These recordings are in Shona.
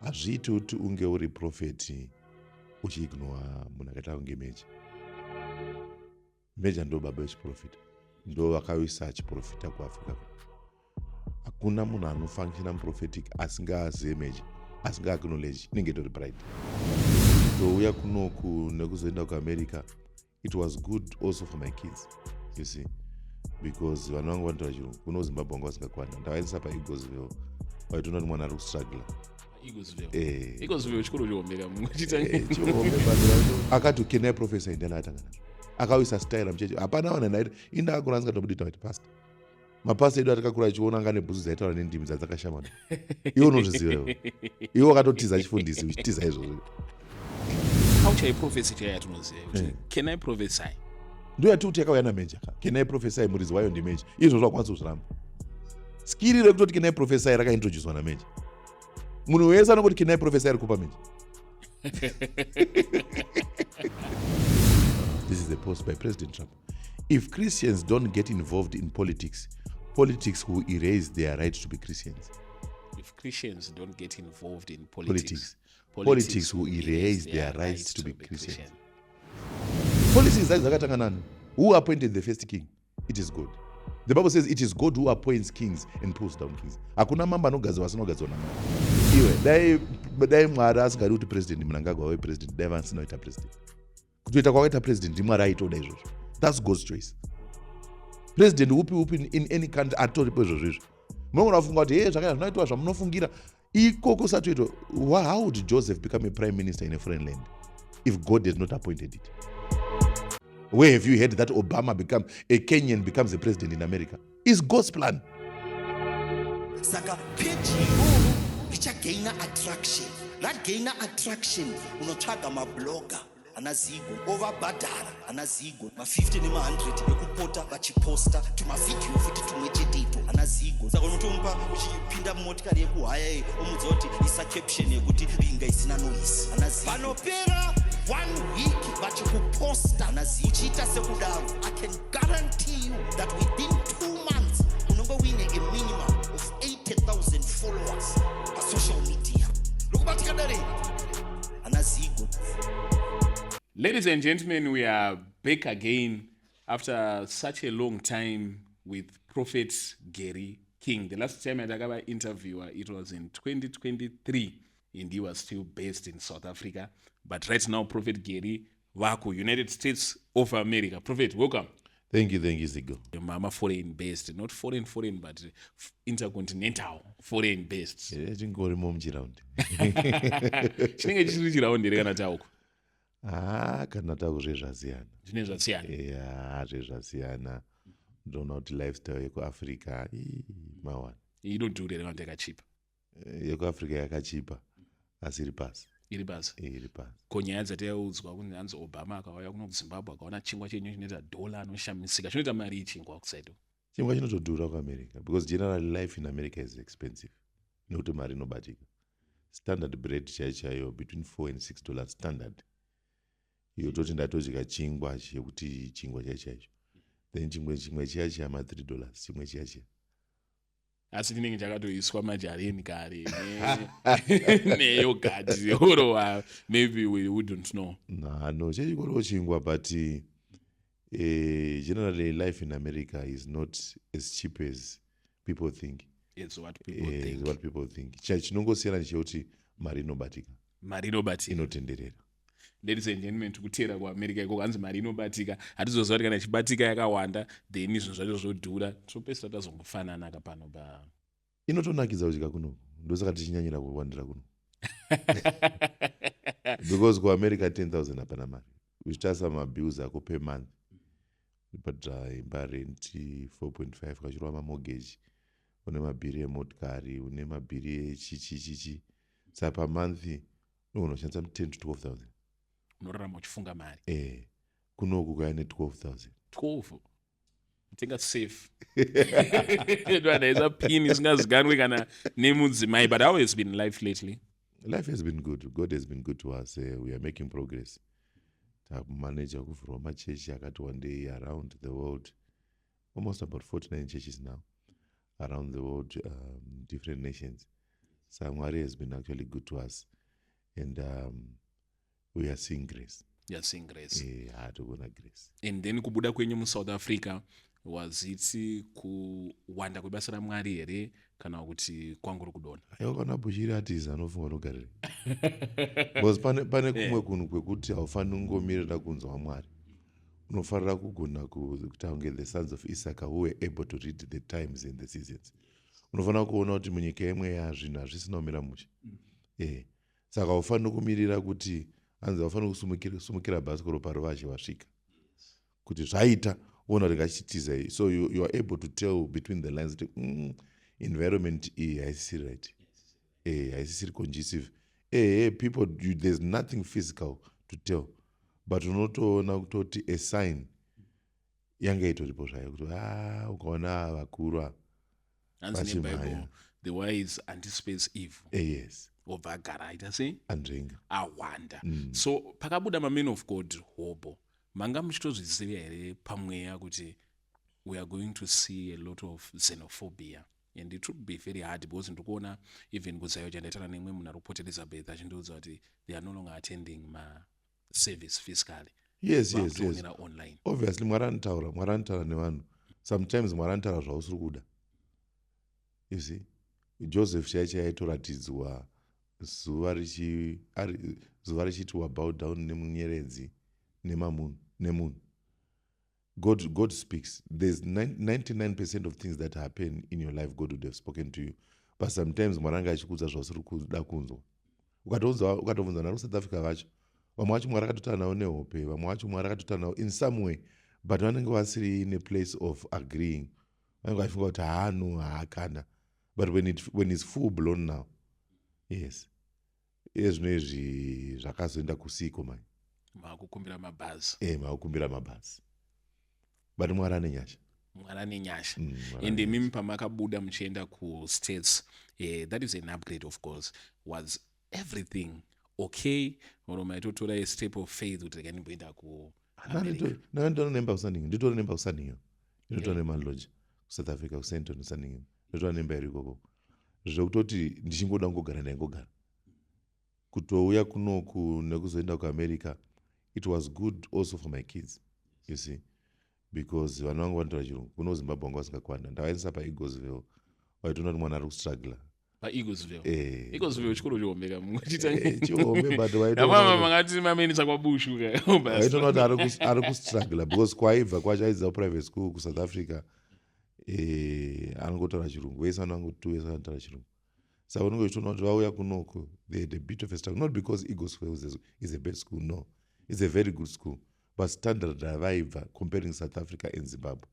hazviiti kuti unge uri profeti uchiignora munhu akaita kunge meja. Meja ndo baba wechiprofita, ndo vakawisa chiprofita kuafrica. Hakuna munhu anofunctiona prophetic asingazive meja, asinga acknowledge, inenge itori pride. Touya kunoku nekuzoenda kuamerica, it was good also for my kids, you see, because vanhu vangu vanotaura chirungu. Kuno Zimbabwe vanga vasingakwana, ndavaendesa paEaglesville, vaitoona kuti mwana ari kustruggle. Eaglesville chikoro chihomera mumwe akati can I prophesy ndiyani atanga nazvo, akawisa style muchechi. Hapana vanhu naita inda akura asingatomudita kuti pastor. Mapasta edu atakakura achiona anga nebhuzu dzaitaura nendimi dzadzakashamana. Iwe unozviziva iwe wakatotiza achifundisi uchitiza izvozvo. How chai prophecy chai yatinoziva kuti can I prophesy? Ndo yati kuti yakauya nameja. Can I prophesy muridzi wayo ndimeja. Izvozvo wakwanisa kuzviramba. Skiri rekutoti can I prophesy rakaintroducedwa nameja. Munhu wese anongoti can I prophesy ari kupa meja. This is the post by President Trump. If Christians don't get involved in politics, politics will erase their right to be Christians. If Christians don't get involved in Politics will erase their rights to be Christians. Policies are zakatanga. Who appointed the first king? It is God. The Bible says it is God who appoints kings and pulls down kings. Hakuna mamba anogadziwa asinogadziwa namwari. Iwe dai Mwari asingadi kuti president Mnangagwa ave president, dai vasinoita president. Kutoita kwakaita president Mwari aitoda izvozvo. That's God's choice. President upi in any country atoripo izvozvo. Munogona kufunga kuti zvakaita zvinoitwa zvamunofungira. Ikoko satoito, how would Joseph become a prime minister in a foreign land if God had not appointed it? Where have you heard that Obama a Kenyan becomes a president in America? It's God's plan. Saka page ichagaina attraction. That gainer attraction unotsvaga mablogger anazigo ovabhadhara anazigo ma50 nema100 ekupota vachiposta tumavidhiyo futi tumwe cheteito anazigo. Saka unotomupa uchipinda mumotikari yekuhaya omudza kuti isa caption yekuti binga isina noise anazigo. Panopera 1 week vachikuposta anazigo. Uchiita sekudaro, I can guarantee you that within 2 months unongo wine a minimum of 80,000 followers on social media. Lokubatikadare anazigo. Ladies and gentlemen, we are back again after such a long time with Prophet Gary King. The last time I had an interview, it was in 2023, and he was still based in South Africa. But right now, Prophet Gary, Waku, United States of America. Prophet, welcome. Thank you, Zigo. Mama foreign based, not foreign, but intercontinental foreign based. Chingori momchiraundi. Chinenge chiri chiraundi rekana tauko. Kana taku zvezvasiyana. Zvine zvasiyana. Yeah, zvezvasiyana. Ndona kuti lifestyle yekuAfrica mawana. Inodhurira kana yakachipa. YekuAfrica yakachipa asi iri pasi. Iri pasi. Iri pasi. Konyaya dzataudzwa kuti hanzi Obama akauya kuno kuZimbabwe akaona chingwa chenyu chinoita dola anoshamisika. Zvinoita mari chingwa kusaito. Chingwa chinotodhura kuAmerica because generally life in America is expensive. Nokuti mari inobatika. Standard bread chaiyo between $4 and $6 standard. Yototi ndatodya chingwa chekuti chingwa chaicho. Then chingwa chiya $3 chimwe chiya. Asi chinenge chakatoiswa majareni kare neyogati or maybe we wouldn't know. No, chechikoro chingwa, but generally life in America is not as cheap as people think. It's what people think. It's what people think. Chinongosiyana chekuti mari inobatika. Mari inobatika. Inotenderera. Ladies and gentlemen, tukutera kuAmerica iko kanzi mari inobatika. Hatizoziva kuti kana ichibatika yakawanda, then izvo zvacho zvodhura. Topesa tazongofanana kapano pa. Inotonakidza kudya kuno. Ndosaka tichinyanyira kuwandira kuno. Because kuAmerica 10,000 hapana mari. Uchitasa mabills ako per month. But imba rent 4.5 kachirwa mamortgage. Une mabhiri emotikari, une mabhiri chichi. Saka per month unoshandisa 10 to 12,000. Unorarama uchifunga mari. Kunoku kwaine 12,000. 12. Tenga safe. There's a pin isingaziganwe kana nemudzimai. But how has been life lately? Life has been good. God has been good to us. We are making progress. Manager from a church one day around the world. Almost about 49 churches now around the world, different nations. So Mwari has been actually good to us, and we are seeing grace. You're seeing grace. Hatikuona grace. And then kubuda kwenyu muSouth Africa, was it kuwanda kwebasa raMwari here kana kuti kwanguri kudona? Aiwa kana Bushiri atiza anofunga nogarire. Because pane kumwe kunhu kwekuti haufaniri kungomirira kunzwa Mwari. Unofanira kugona kutange the sons of Issachar who were able to read the times and the seasons. Unofanira kuona kuti munyika imwe yazvinhu hazvisina kumira mushe. Saka haufaniri kumirira kuti hanzi haufaniri kusumukira bhasikoro paruvazhe wasvika. Kuti zvaita ona kuti ngachitiza. So you are able to tell between the lines that environment haisisiri right. Haisisiri conducive. People, there's nothing physical to tell. But unotoona kutoti a sign yanga itoripo zvayo kuti ukaona vakuru Hands in the Bible, the wise anticipates evil. Yes. Obva agara aita sei? Andrenga. Awanda. So pakabuda ma-men of God hobo. Manga muchitozviziva here pamweya kuti we are going to see a lot of xenophobia. And it would be very hard because ndikuona even kuzayo chandaitana nemwe munhu ari kupota Elizabeth achindiudza kuti they are no longer attending service physically. Yes. Online. Obviously Mwari anotaura nevanhu. Sometimes Mwari anotaura zvausiri kuda. You see, Joseph chaicha aitoratidzwa zuva richiti wabow down nemunyeredzi nemunhu. God speaks. There's 99% of things that happen in your life God would have spoken to you. But sometimes Mwari anga achikudza zvausiri kuda kunzwa. Ukatovunza naro South Africa vacho. Vamwe vacho Mwari akatotaura navo nehope, vamwe vacho Mwari akatotaura navo in some way, but vanenge vasiri in a place of agreeing. Vanenge vachifunga kuti haano haakana. But when it's full blown now, yes. Ezvino izvi zvakazoenda kusiko manje. Makukumbira mabhazi. Makukumbira mabhazi. But Mwari ane nyasha. Mwari ane nyasha. And mimi pamakabuda muchienda kuStates, that is an upgrade of course. Was everything okay? Or maitotora a step of faith kuti rekanimboenda kuAmerica? Ndinotora nemba kuSandingi. Nditora nemba kuSandingi. Ndinotora nema lodge kuSouth Africa kuSenton kuSandingi. Ndotora nemba iri ikoko. Zvokutoti ndichingoda kungogara ndaingogara. Kutouya kunoku nekuzoenda kuAmerica, it was good also for my kids, you see, because vana vangu vanotaura chirungu. Kuno Zimbabwe vanga vasingakwanda. Ndavaendesa paEaglesville. Vaitoona kuti mwana ari kustruggle. PaEaglesville. Eaglesville chikoro chihomeka chihombe but mangati mamenisa kwabushu ka. Vaitoona kuti ari kustruggle because kwaibva kwacho aidzidza private school kuSouth Africa. Anongotaura chirungu. Vese vanangotu vese vanotaura chirungu. Saka unenge uchitoona kuti vauya kunoku they had a bit of a struggle. Not because Eaglesville is a bad school, no. It's a very good school. But standard avaibva comparing South Africa and Zimbabwe.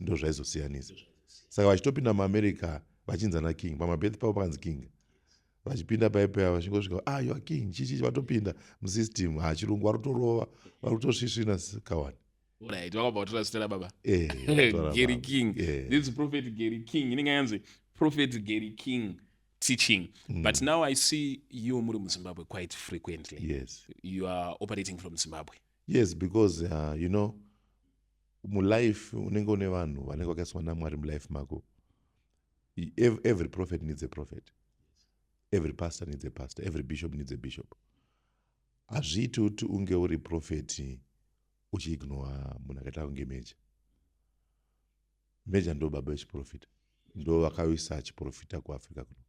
Ndo zvaizosiyanisa. Saka vachitopinda muAmerica vachinzana king. Pamabirth pavo pakanzi king. Vachipinda paipeya vachingosvika, you are king. Chichi vatopinda musystem. Chirungu varutorova, varutosvisvina kawani. Right, wakabva kutora zita rababa. Gary Gary King. This is Prophet Gary King. Inenge yanzi Prophet Gary King teaching. But now I see you muri muZimbabwe quite frequently. Yes. You are operating from Zimbabwe. Yes, because you know, mulife unenge une vanhu vanenge vakaiswa naMwari mulife mako. Every prophet needs a prophet. Every pastor needs a pastor. Every bishop needs a bishop. Hazviiti kuti unge uri prophet uchiignora munhu akaita kunge meja. Meja ndo baba vechiprofita. Ndo vakawisa achiprofita kuAfrica kuno.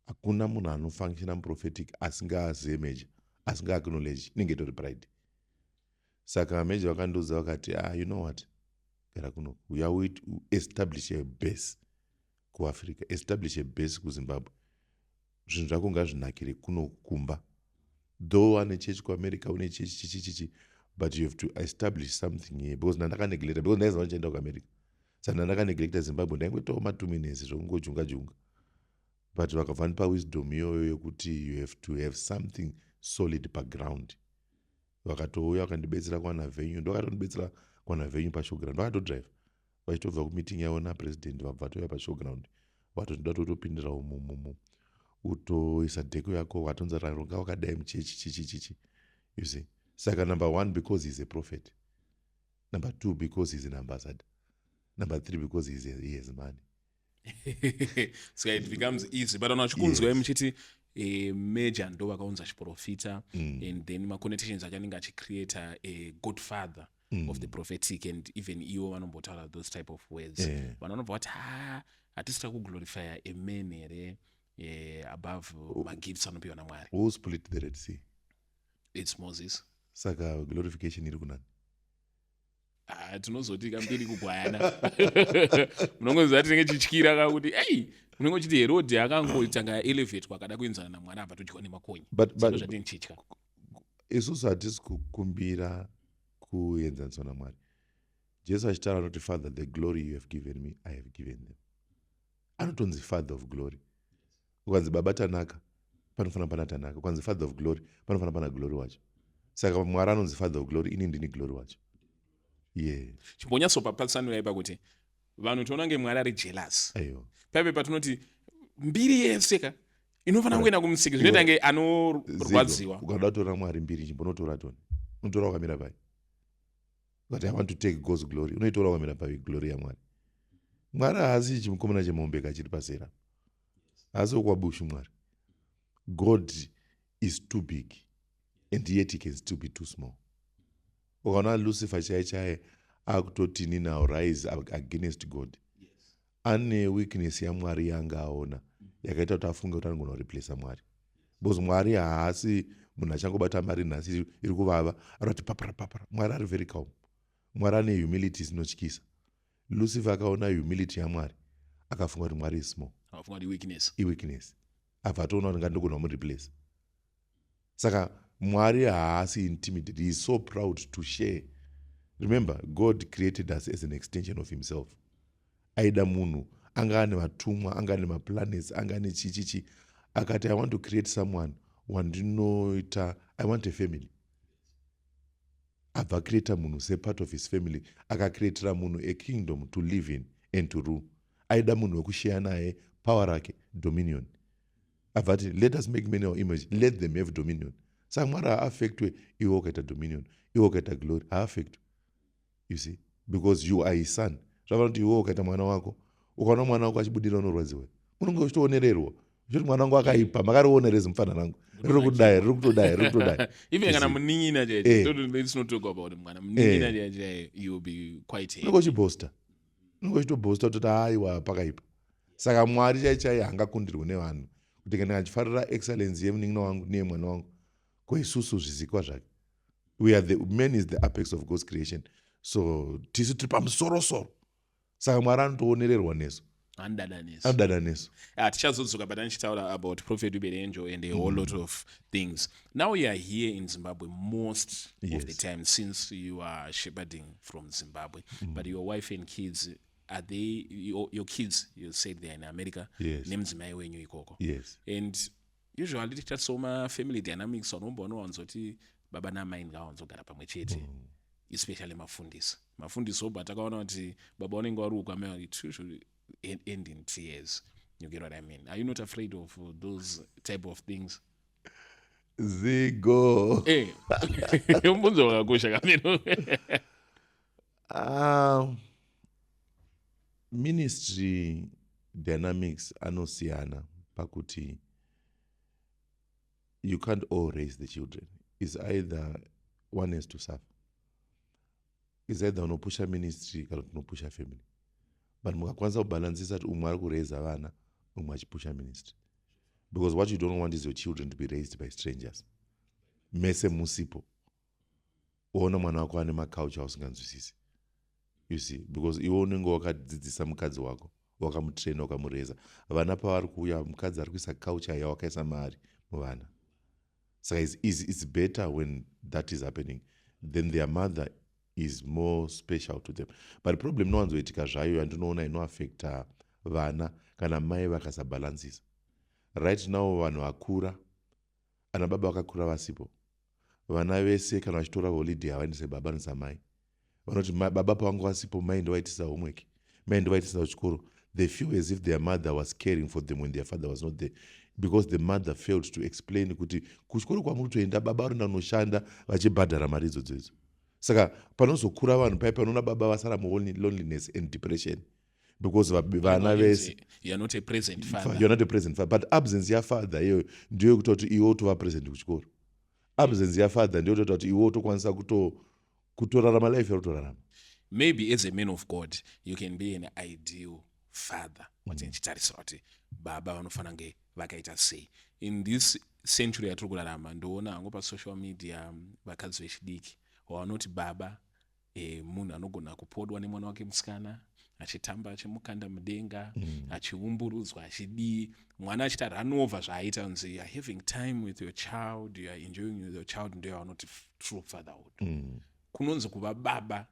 Hakuna munhu anofunctiona prophetic asingazive meja, asinga acknowledge, inenge itori pride. Saka meja vakandiudza vakati, you know what? Gara kuno. We are going to establish a base kuAfrica, establish a base kuZimbabwe. Zvinhu zvako ngazvinakire kuno kumba. Though ane church kuAmerica, une church chichi, but you have to establish something here. Because ndandaka neglecta, because ndaiziva ndichaenda kuAmerica. Saka ndandaka neglecta Zimbabwe, ndaingoitawo ma2 minutes zvokungojunga. But vakabva ndipa wisdom iyoyo yokuti you have to have something solid background. Vakatouya vakandibetsera kuwana venue. Ndokatondibetsera kuwana venue pashowground. Vakatodrive. Vachitobva kumeeting yavo napresident vabva touya pashowground. Vatondida totopindira umu. Utoisa dheko yako watonza raronga wakadai muchechi chichi. You see. Saka number 1 because he's a prophet. Number 2 because he's an ambassador. Number 3 because he has money. So it becomes easy. But on chikunzwe Yes. muchiti major ndo vakaunza chiprofita and then ma-connotations achanenge achicreata a good father of the prophetic, and even iwo vanombotaura those type of words. Yeah. Vanonobva kuti hatisita kuglorifya a man here above magifts anopiwa naMwari. Who split the Red Sea? It's Moses. Saka glorification iri kunani? Tinozoti kambiri kugwayana. Munongoziva tinenge chityira kakuti munenge uchiti Herodhi akangotanga elevate kwakada kuenzana naMwari apa todyiwa nemakonye. Saka zvatinenge chitya. Isusu hatisi kukumbira kuenzaniswa naMwari. Jesu achitaura kuti Father, the glory you have given me, I have given them. Anotonzi Father of glory. Ukanzi baba tanaka, panofana pana tanaka. Ukanzi Father of glory, panofana pana glory wacho. Saka Mwari anonzi Father of glory, ini ndini glory wacho. Yeah. Chimbonyatsopapasanura ipa kuti vanhu toona nge Mwari ari jealous. Aiyo. Paipe patinoti mbiri yeseka inofana kuenda kumusiki zvinoita nge anorwadziwa. Ukada kutora Mwari mbiri chimbonotora toni. Unotora wakamira pai. But I want to take God's glory. Unoitora wakamira pai glory yaMwari. Mwari haasi chimukomana chemombe kachiri pasera. Haasi okwabushu Mwari. God is too big and yet he can still be too small. Ukaona Lucifer chaiye akutotini now rise against God. Ane weakness yaMwari yanga aona yakaita kuti afunge kuti anogona kureplace Mwari. Because Mwari haasi munhu achangobata mari nhasi iri kuvava arati papara. Mwari ari very calm. Mwari ane humility inotyisa. Lucifer akaona humility yaMwari akafunga kuti Mwari is small. Akafunga kuti weakness. Weakness. Abva atoona kuti ngandogona kumureplace. Saka Mwari haasi intimidated. He is so proud to share. Remember, God created us as an extension of himself. Aida munhu, anga ane vatumwa, anga ane maplanets, anga ane chichichi. Akati, I want to create someone. Wandinoita, I want a family. Abva creator munhu, say part of his family. Aka createra munhu a kingdom to live in and to rule. Aida munhu wekushare naye power rake, dominion. Avati, let us make many of image. Let them have dominion. Saka Mwari haaffectwe iwe ukaita dominion, iwe ukaita glory, haaffectwe. You see? Because you are his son. Zvava kuti iwe ukaita mwana wako, ukaona mwana wako achibudira unorwadziwa. Unenge uchitoonererwa. Uchiti mwana wangu akaipa, makarionerezi mufana rangu. Riri kudai. Even kana munin'ina chaiye. Let's not talk about mwana. Munin'ina chaiye, you will be quite happy. Unenge uchibosta. Unenge uchitobosta kuti aiwa pakaipa. Saka Mwari chaiye hangakundirwe nevanhu. Kuti kana achifarira excellence yemunin'ina wangu neyemwana wangu, ko isusu zvisikwa zvake. Man is the apex of God's creation. So tisu tiri pamusoro. Saka Mwari anotoonererwa nesu. Andada nesu. Tichazodzoka but tichitaura about Prophet Uberenjo and a whole lot of things. Now you are here in Zimbabwe most of the time since you are shepherding from Zimbabwe. But your wife and kids, are they your kids? You said they're in America. Yes. Nemdzimai wenyu ikoko. Yes. And usually tichasoma family dynamics vanomboona wanzoti baba namai ngawanzogara pamwe chete. Especially mafundisi but takaona kuti baba vanenge vari ukwamea it usually end in tears. You get what I mean? Are you not afraid of those type of things? Zigo. Umbunzo wakakosha kamino. Ministry dynamics anosiyana pakuti you can't all raise the children. It's either one has to suffer. It's either unopusha ministry kana unopusha family. But mukakwanisa kubalansisa kuti umwe ari kuraisa vana, umwe achipusha ministry. Because what you don't want is your children to be raised by strangers. Mese musipo. Uona mwana wako ane maculture usinganzwisisi. You see, because iwe unenge wakadzidzisa mukadzi wako, wakamutraina, wakamureza. Vana pavari kuuya, mukadzi ari kuisa culture yawakaisa maari muvana. So it's better when that is happening. Then their mother is more special to them. But the problem nowanzoitika zvayo yandinoona inoaffecta vana kana mai vakasabalansisa. Right now vanhu vakura, ana baba vakakura vasipo. Vana vese kana vachitora holiday havaendese baba nesamai. Vanoti baba pavangu vasipo, mai ndovaitisa homework, mai ndovaitisa kuchikoro. They feel as if their mother was caring for them when their father was not there. Because the mother failed to explain kuti kuchikoro kwamuri kutoenda baba ari ndanoshanda vachibhadhara mari idzodzo. Saka panozokura vanhu paipa unoona baba vasara muloneliness and depression. because vana vese you're not a present father. you're not a present father, but absence yafather iyoyo ndiyo yekuti kuti iwe utova present kuchikoro. Absence yafather ndiyo kutoita kuti iwe utokwanisa kutorarama life yakutorarama. Maybe as a man of God you can be an ideal father. Watinchitarisa kuti baba vanofana kunge vakaita sei. In this century yatiri kurarama ndoona hangu pasocial media vakadzi vechidiki vanoti baba munhu anogona kupodwa nemwana wake musikana achitamba achimukanda mudenga achiumburudzwa achidii mwana achita run over zvaaita kunzi you're having time with your child, you are enjoying with your child, ndoyo vanoti true fatherhood. Kunonzi kuva baba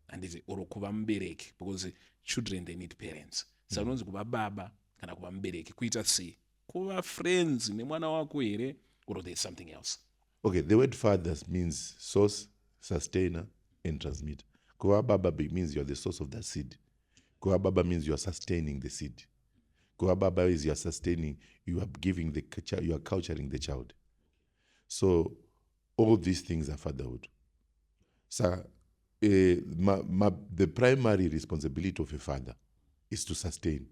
handiti oro kuva mubereki, because children they need parents. Saka unonzi kuva baba kana kuva mubereki kuita sei? Kuva friends nemwana wako here, or there's something else? Okay, the word fathers means source, sustainer, and transmitter. Kuva baba means you're the source of that seed. Kuva baba means you are sustaining the seed. Kuva baba is you are sustaining, you are giving the child, you are culturing the child. So all these things are fatherhood. So the primary responsibility of a father is to sustain.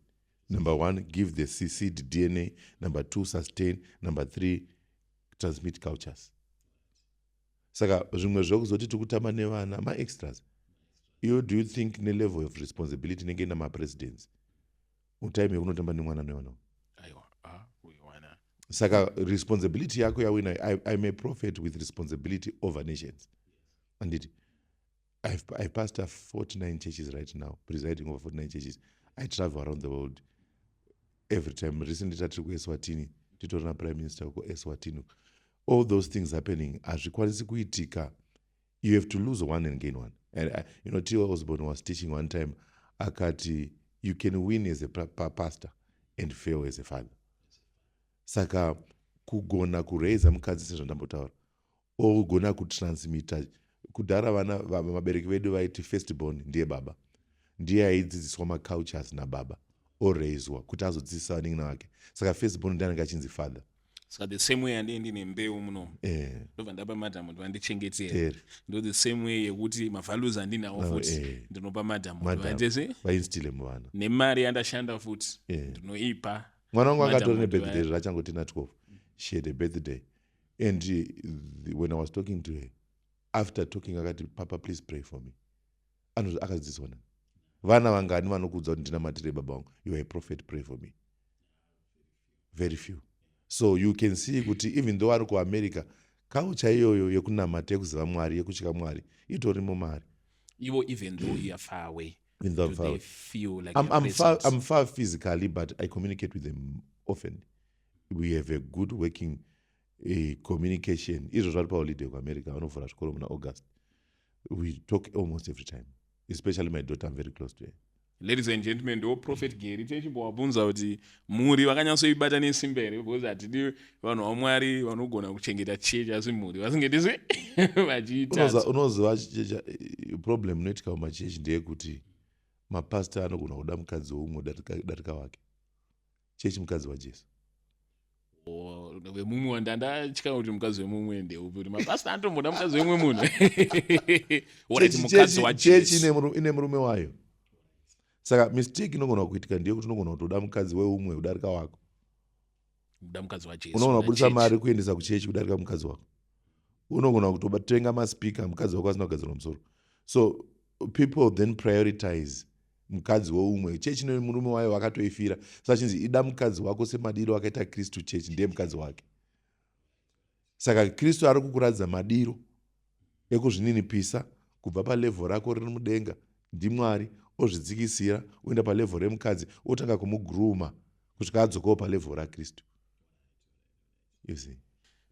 Number one, give the seed DNA. Number two, sustain. Number three, transmit cultures. Saka zvimwe zvokuzoti tikutama nevana ma-extras. Do you think ne level of responsibility nenge nama-presidents utime yekunotamba nemwana nevana? Saka responsibility yako yawina. I'm a prophet with responsibility over nations. And I pastor 49 churches right now, presiding over 49 churches. I travel around the world every time. Recently, I took Eswatini, titorana prime minister ko Eswatini. All those things happening. You have to lose one and gain one. And T.O. Osborne was teaching one time, akati, you can win as a pastor and fail as a father. Saka kugona kureza mukadzi sezvandambotaura, or kugona kutransmita. Kudhara vana vabereki vedu vaiti firstborn ndiye baba, ndiye aidzidziswa macultures nababa oreizwa kuti azodzidzisa vanin'ina vake. Saka firstborn ndiye anenge achinzi father. Saka the same way handiendi nembeu munomu ndobva ndapa madhamu kuti vandichengetera, ndo the same way yekuti mavalues handinawo futi ndinopa madhamu kuti vaitese vainstile muvana. Nemari yandashanda futi ndinoipa. Mwana wangu akatori nebirthday rachangoti na 12. She had a birthday, and when I was talking to her, after talking akati, Papa, please pray for me. Akadzidziswa nani? Vana vangani vanokudza kuti ndinamatire baba vangu? You are a prophet, pray for me. Very few. So you can see kuti even though ari kuAmerica, culture iyoyo yekunamata yekuziva Mwari yekutyika Mwari itorimo mari. Even though you are far away, even though they feel like I'm far physically, but I communicate with them often. We have a good working communication. Izvo zvari paholiday kuAmerica, vanovhura zvikoro muna August. We talk almost every time, especially my daughter. I'm very close to her. Ladies and gentlemen, ndo Prophet Gary tichimbovabvunza kuti muri vakanyatsoibata nesimba here, because hatidi vanhu vaMwari vanogona kuchengeta chechi asi mhuri vasingeti vachiita. Unoziva problem inoitika mumachechi ndeyekuti mapastor anogona kuda mukadzi woumwe darika wake. Chechi mukadzi waJesu. Vemumwe wandandatya kuti mukadzi wemumwe ndeupi, kuti mapastor anotomboda mukadzi wemumwe munhu. Chechi ine murume wayo. Saka mistake inogona kuitika ndiye kuti unogona kutoda mukadzi weumwe kudarika wako. Unogona kubudisa mari kuendesa kuchechi kudarika mukadzi wako. Unogona kutotenga maspika mukadzi wako asina kugadzirwa musoro. So people then prioritize mukadzi weumwe. Chechi ine murume wayo wakatoifira. Saka chinzi ida mukadzi wako semadiro akaita Kristu chechi ndiye mukadzi wake. Saka Kristu ari kukuradza madiro ekuzvininipisa kubva palevel rako riri mudenga ndiMwari, ozvidzikisira uenda palevel remukadzi otanga kumuguruma kusvika adzokawo palevel raKristu. You see.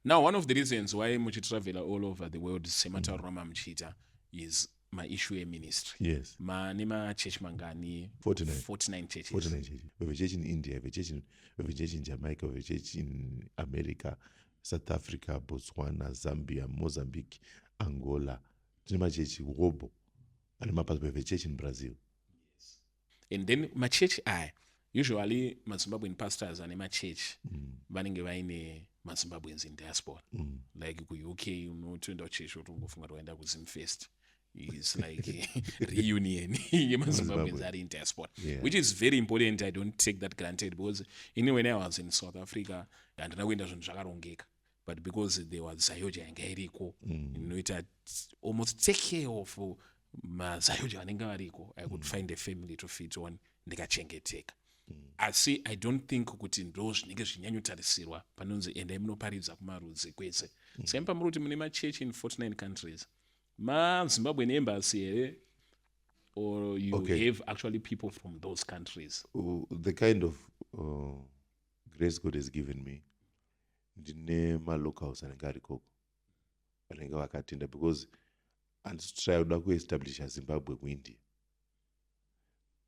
Now, one of the reasons why muchitravela all over the world semataurwa mamuchita is maissue eministry. Yes. Nema church mangani 49 churches. 49 churches. We have a church in India, we have a church in Jamaica, we have a church in America, South Africa, Botswana, Zambia, Mozambique, Angola. Nema church Wobo. And we have a church in Brazil. And then my church usually Zimbabwean pastors and my church vanenge vaine Zimbabweans in diaspora. Like ku UK unotoenda church utongofunga toenda kuZimfest. is like reunion yemazimbabweans are in diaspora, which is very important. I don't take that granted, because when I was in South Africa handina kuenda zvinhu zvakarongeka, but because there was zayoja yanga iriko inoita almost take care of mazayoja vanenge variko, I could find a family to fit on ndikachengeteka. Asi I don't think kuti ndo zvinenge zvinyanyotarisirwa panonzi endai munoparidza kumarudzi kwese. Same pamuri kuti mune machechi in 49 countries, maZimbabwean embassy here, or you have actually people from those countries? The kind of grace God has given me, ndine malocals anenge arikoko vanenge vakatenda, because handitry kuda kuestablisha Zimbabwe kuindia,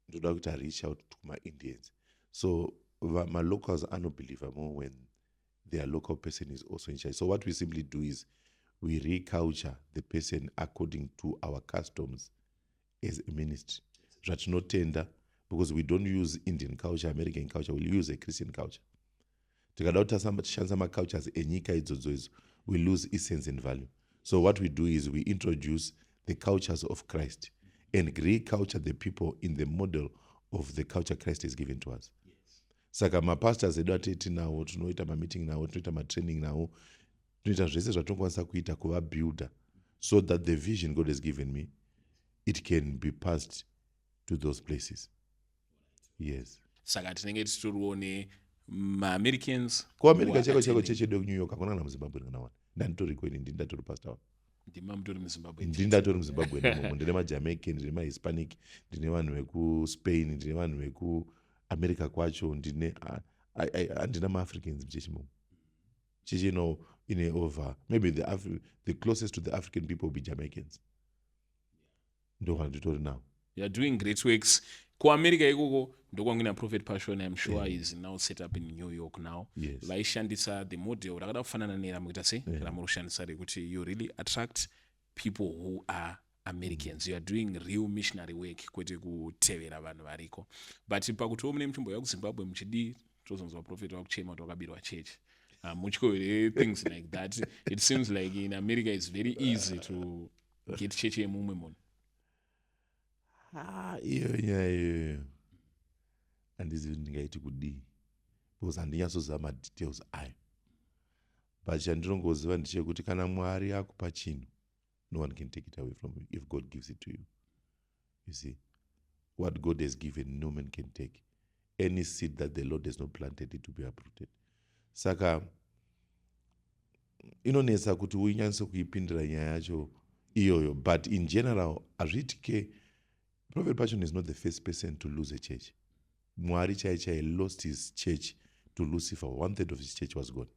ndoda kuti I reach out to my Indians. So my locals anobeliever more when their local person is also in charge. So what we simply do is we reculture the person according to our customs as a ministry. Zvatinotenda, because we don't use Indian culture, American culture, we'll use a Christian culture. Tikada kuti tashandisa macultures enyika idzodzo idzo, we lose essence and value. So what we do is we introduce the cultures of Christ and reculture the people in the model of the culture Christ has given to us. Saka mapastors edu ateti nawo, tunoita ma-meeting nawo, tunoita ma-training nawo, tunoita zvese zvatinokwanisa kuita kuvabuilder, so that the vision God has given me, it can be passed to those places. Yes. Saka tinenge titorione ma-Americans kuamerica cheko chechedu New York hakuna kana muZimbabwe kana wani. Ndanditoriko ini ndini ndatori pastor wavo. ndima mutori muZimbabwe. Ndini ndatori muZimbabwe nemomo. Ndine maJamaican, ndine maHispanic, ndine vanhu vekuSpain, ndine vanhu vekuAmerica kwacho, handina maAfricans mchechi momo. Chechi ine over, maybe the closest to the African people will be Jamaicans. Ndo vanditori nawo. You are doing great works. Ku-America ikoko ndokwangina Prophet Passion, I'm sure is now set up in New York now. Yes. Vaishandisa the model rakada kufanana nera mukuita sei ramunoshandisa rekuti you really attract people who are Americans. You are doing real missionary work, kwete kutevera vanhu variko. But pakuti mune mutumbo yakuZimbabwe muchidi tozonzwa prophet wakuchema wakabirwa church. Muchiko things like that. It seems like in America it's very easy to get church yemumwe munhu. Iyo nyaya handizivi ndingaiti kudii, because handinyasoziva madetails ayo. But chandinongoziva ndechekuti kana Mwari akupa chinhu, no one can take it away from you if God gives it to you. You see, what God has given, no man can take. Any seed that the Lord has not planted, it will be uprooted. Saka inonetsa kuti uinyanyise kuipindira nyaya yacho iyoyo, but in general azviitike. Prophet Passion is not the first person to lose a church. Mwari chaichai lost his church to Lucifer. 1/3 of his church was gone.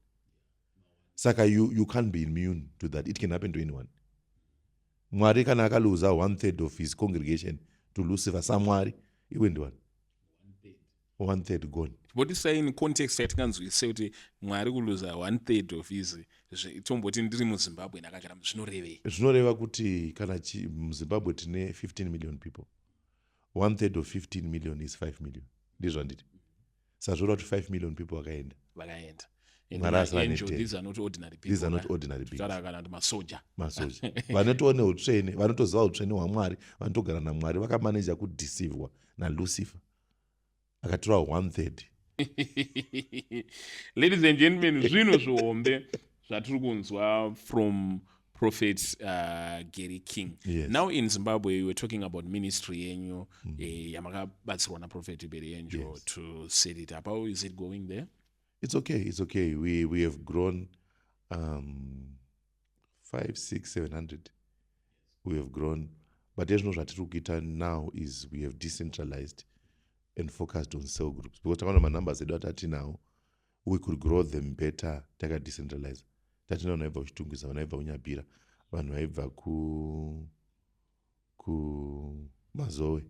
Saka you can't be immune to that. It can happen to anyone. Mwari kana akaluza 1/3 of his congregation to Lucifer, samwari iwe ndiwani 1/3 gone. What is saying in context yatinganzwise kuti Mwari kuluza 1/3 of his, tomboti ndiri muZimbabwe ndakagara zvinorevei? Zvinoreva kuti kana muZimbabwe tine 15 million people, 1/3 of 15 million is 5 million. Ndizvo handiti. Sazvora kuti 5 million people vakaenda. And these are not ordinary people. These are not ordinary people. Masoja. Vanotone utsvene, vanotoziva utsvene hwaMwari, vanotogara naMwari, vakamanija kudeceivwa naLucifer. Akatora 1/3. Ladies and gentlemen, zvino zvihombe zvatiri kunzwa from Prophet Gary King. Yes. Now in Zimbabwe, we were talking about ministry yenyu, yamakabatsirwa na Prophet Berienjo to set it up. How is it going there? It's okay. We have grown 500, 600, 700. We have grown. But there's no ratikuita now is we have decentralized and focused on cell groups. Because one of my numbers now, we could grow them better, taka decentralize. Tatina wanaibva kuchitungisa, wanaibva kunyabhira, vanhu vaibva ku Mazowe.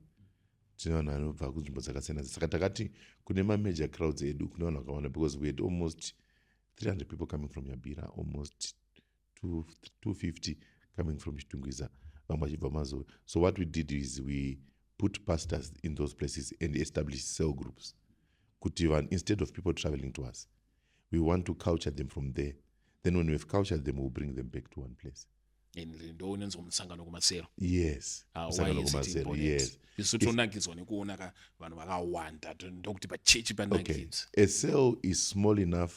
Tina vanhu vanobva kunzvimbo dzakasiyana. Saka takati kune major crowds edu kune vanhu vakawanda, because we had almost 300 people coming from Nyabhira, almost 250 coming from Chitungwiza, vamwe vachibva Mazowe. So what we did is we put pastors in those places and establish cell groups. Instead of people traveling to us, we want to culture them from there. Then when we've cultured them, we'll bring them back to one place. and ndo unenzo musangano kumasero. Yes. Why Musangano is it kumasero, important? yes. Isu tonakidzwa nekuona ka vanhu vakawanda ndokuti pachechi Okay. panakidza. A cell is small enough,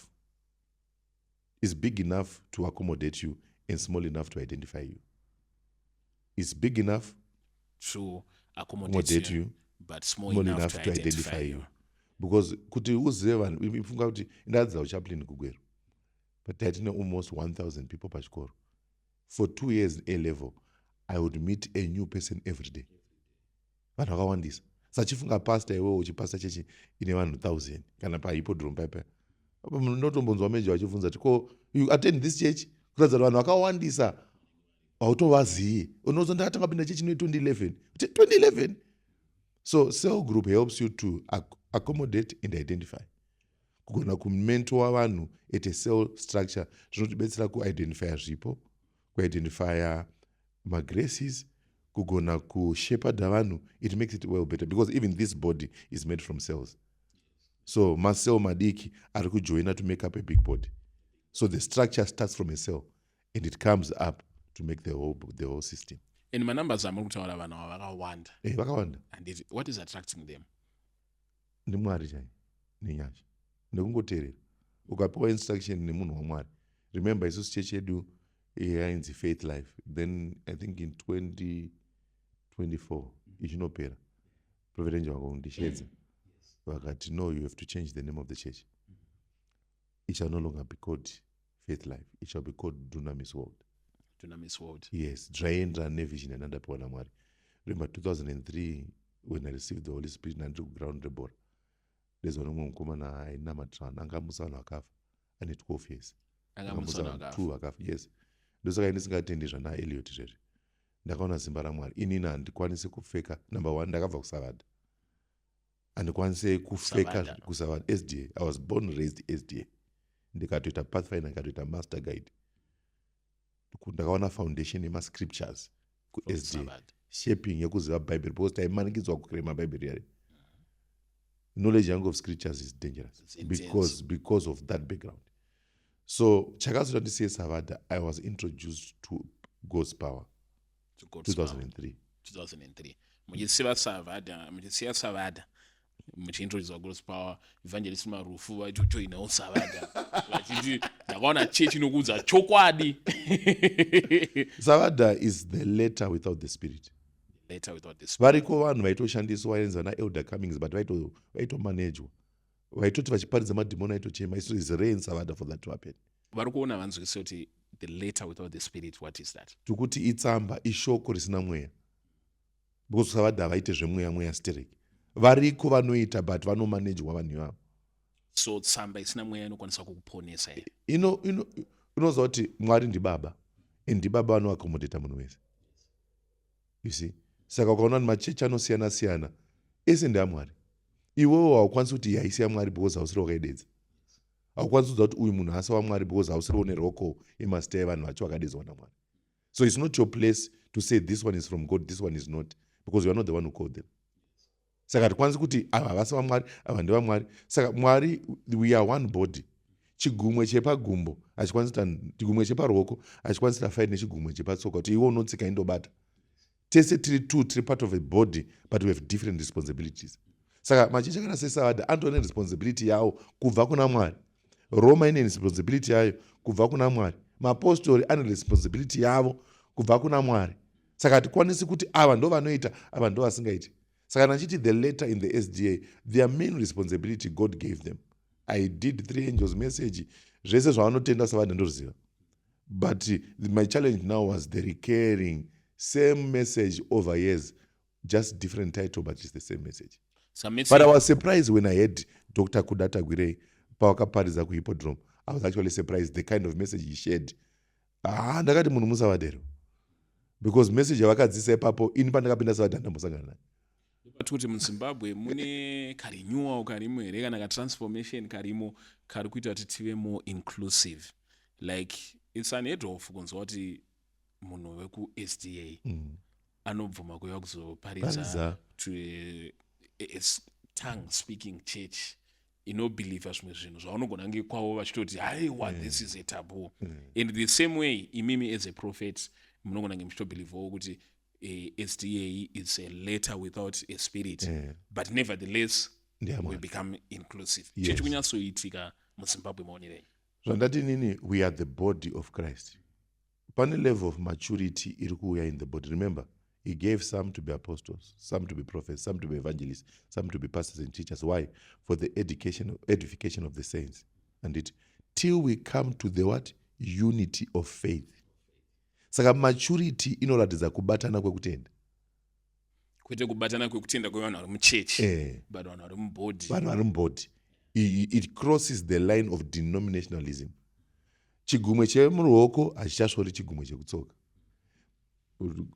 is big enough to accommodate you and small enough to identify you. It's big enough To accommodate accommodate you, you, but small small enough to identify you. because kuti uzive vanhu ifunga kuti ndadza uchaplain kugweru but taitine almost 1000 people pachikoro. For 2 years in A level I would meet a new person every day. Vanhu vakawandisa. Sachifunga pastor iwewe uchipasta chechi ine vanhu 1000 kana pahippodrome paipa. Ndotombonzwa meja vachibvunza kuti ko you attend this church kuratidza kuti vanhu vakawandisa hautovazivi. Unozwa ndakatanga kupinda chechi ine 2011. 2011. So cell group helps you to accommodate and identify. Kugona kumentor vanhu at a cell structure zvinotibetsera kuidentifya zvipo, kuidentifya magraces, kugona kushepherd vanhu. It makes it well better because even this body is made from cells. So macell madiki ari kujoina to make up a big body. So the structure starts from a cell and it comes up to make the whole system. And manumbers amuri kutaura vanhu ava vakawanda. Vakawanda. And what is attracting them? Ndimwari chai nenyasha nekungoteerera ukapiwa instruction nemunhu wamwari. Remember isusu chechi yedu yainzi Faith Life, then I think in 2024 ichinopera Prophet Angel vakundishedza vakati no, you have to change the name of the church. It shall no longer be called Faith Life, it shall be called Dunamis World. Dunamis World. Yes, zvaenda nevision yandandapiwa naMwari. Remember 2003 when I received the Holy Spirit nandiri kuground rebora. Ndezwa nomwe mukomana aina matrana angamusa vanhu vakafa ane 12 years. Angamusa vanhu 2 vakafa. Yes. Ndosaka ndisingatendi zvana Elliot zvere. Ndakaona simba raMwari. Inini handikwanisi kupfeka. Number 1 ndakabva kuSavada. Handikwanisi kupfeka kuSavada SDA. I was born raised SDA. Ndikatoita pathfinder, ndikatoita master guide. Ndakaona foundation yemascriptures kuSDA. Shaping yekuziva Bible because taimanikidzwa kukrema Bible yari. Knowledge of scriptures is dangerous because of that background. So chakazoti ndisiye Savada, I was introduced to God's power. 2003. 2003. Muchisiya Savada. Muchiintroduce God's power. Evangelist Marufu vaitojoinawo Savada. Vachiti ndakaona chechi inokuudza chokwadi. Savada is the letter without the spirit. Letter without the spirit. Variko vanhu vaitoshandiswa vainzi vana Elder Cummings but vaitomanejwa. Vaitoti vachiparidza madhimoni aitochema. So it's rare in Savada for that to happen. Vari kuona vanzwise kuti the letter without the spirit, what is that? Tukuti itsamba ishoko risina mweya. Because Savada vaite zvemweya stereki. Variko vanoita but vanomanejwa vanhu ivavo. So tsamba isina mweya inokwanisa kukuponesa here. Unoziva kuti Mwari ndibaba and ndibaba vanoaccommodata munhu wese. You see? Saka ukaona kuti machechi anosiyana-siyana ese ndeaMwari. Iwewo haukwanisi kuti haisi yaMwari because hausiri wakaidedza. Haukwanisi kuziva kuti uyu munhu haasi waMwari because hausiri neroko yemasita evanhu vacho vakadedzwa naMwari. So it's not your place to say this one is from God, this one is not, because you are not the one who called them. Saka hatikwanisi kuti ava havasi vaMwari, ava ndevaMwari. Saka Mwari, we are one body. Chigumwe chepagumbo hachikwanisi chigumwe cheparuoko hachikwanisi tafaiti nechigumwe chepatsoka kuti iwe unotsika indobata. Tese tiri two, tiri part of a body, but we have different responsibilities. Saka machechi kana seSavada andone responsibility yawo kubva kuna Mwari. Roma ine responsibility yayo kubva kuna Mwari. Mapostori ane responsibility yavo kubva kuna Mwari. Saka hatikwanisi kuti ava ndo vanoita, ava ndo vasingaiti. Saka nachiti the letter in the SDA, their main responsibility God gave them. I did 3 angels message. Zvese zvavanotenda Savada ndoriziva. But my challenge now was the recurring same message over years, just different title, but it's the same message. But I was surprised when I heard Dr. Kudata Gwirei pawakaparidza kuhippodrome. I was actually surprised the kind of message he shared. Ndakati munhu musavadero. Because message yavakadzisa ipapo ini pandakapinda Savada ndambosangana naye. Kuti muZimbabwe mune karenewal karimo here kana katransformation karimo kari kuita kuti tive more inclusive. Like it's unheard of kunzwa kuti munhu weku-SDA anobvuma kuuya kuzoparidza to a tongue speaking church inobhilivha zvimwe zvinhu zvaunogona kunge kwavo vachitoti haiwa this is a taboo. And the same way imimi as a prophet munogona ngemuchitobhilivhawo kuti SDA is a letter without a spirit, but nevertheless we become inclusive. Chechi kunyatsoitika muZimbabwe maonerei. Zvandati nini, we are the body of Christ. Pane level of maturity iri kuuya in the body. Remember, he gave some to be apostles, some to be prophets, some to be evangelists, some to be pastors and teachers. Why? For the edification of the saints. And it till we come to the what? Unity of faith. Saka maturity inoratidza kubatana kwekutenda. Kwete kubatana kwekutenda kwevanhu vari muchechi, but vanhu vari mubody. Vanhu vari mubody. It crosses the line of denominationalism. Chigumwe chemuruoko hachichasvori chigumwe chekutsoka.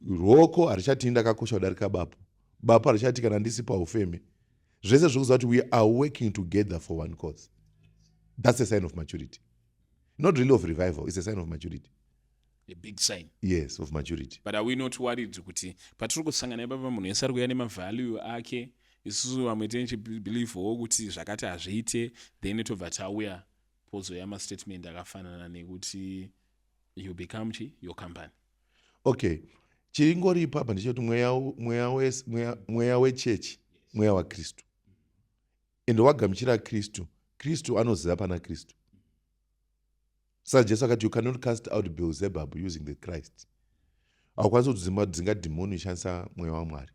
Ruoko harichati ndakakosha kudarika bapo. Bapo harichati kana ndisi paufeme. Zvese zvikuziva kuti we are working together for one cause. That's a sign of maturity. Not really of revival, it's a sign of maturity. A big sign. Yes, of maturity. But are we not worried kuti patiri kusangana ipapa munhu wese ari kuuya nemavalue ake, isusu vamwe tinechibhilivhawo kuti zvakati hazviite, then tobva tauya pozoya mastatement akafanana nekuti you become your company. Okay, chiringori ipapa ndechekuti mweya wechechi mweya waKristu. Ende wagamuchira Kristu, Kristu anoziva pana Kristu. Saka Jesu akati, you cannot cast out Beelzebub using the Christ. Haukwanisi kudzinga dhimoni ishandisa mweya waMwari.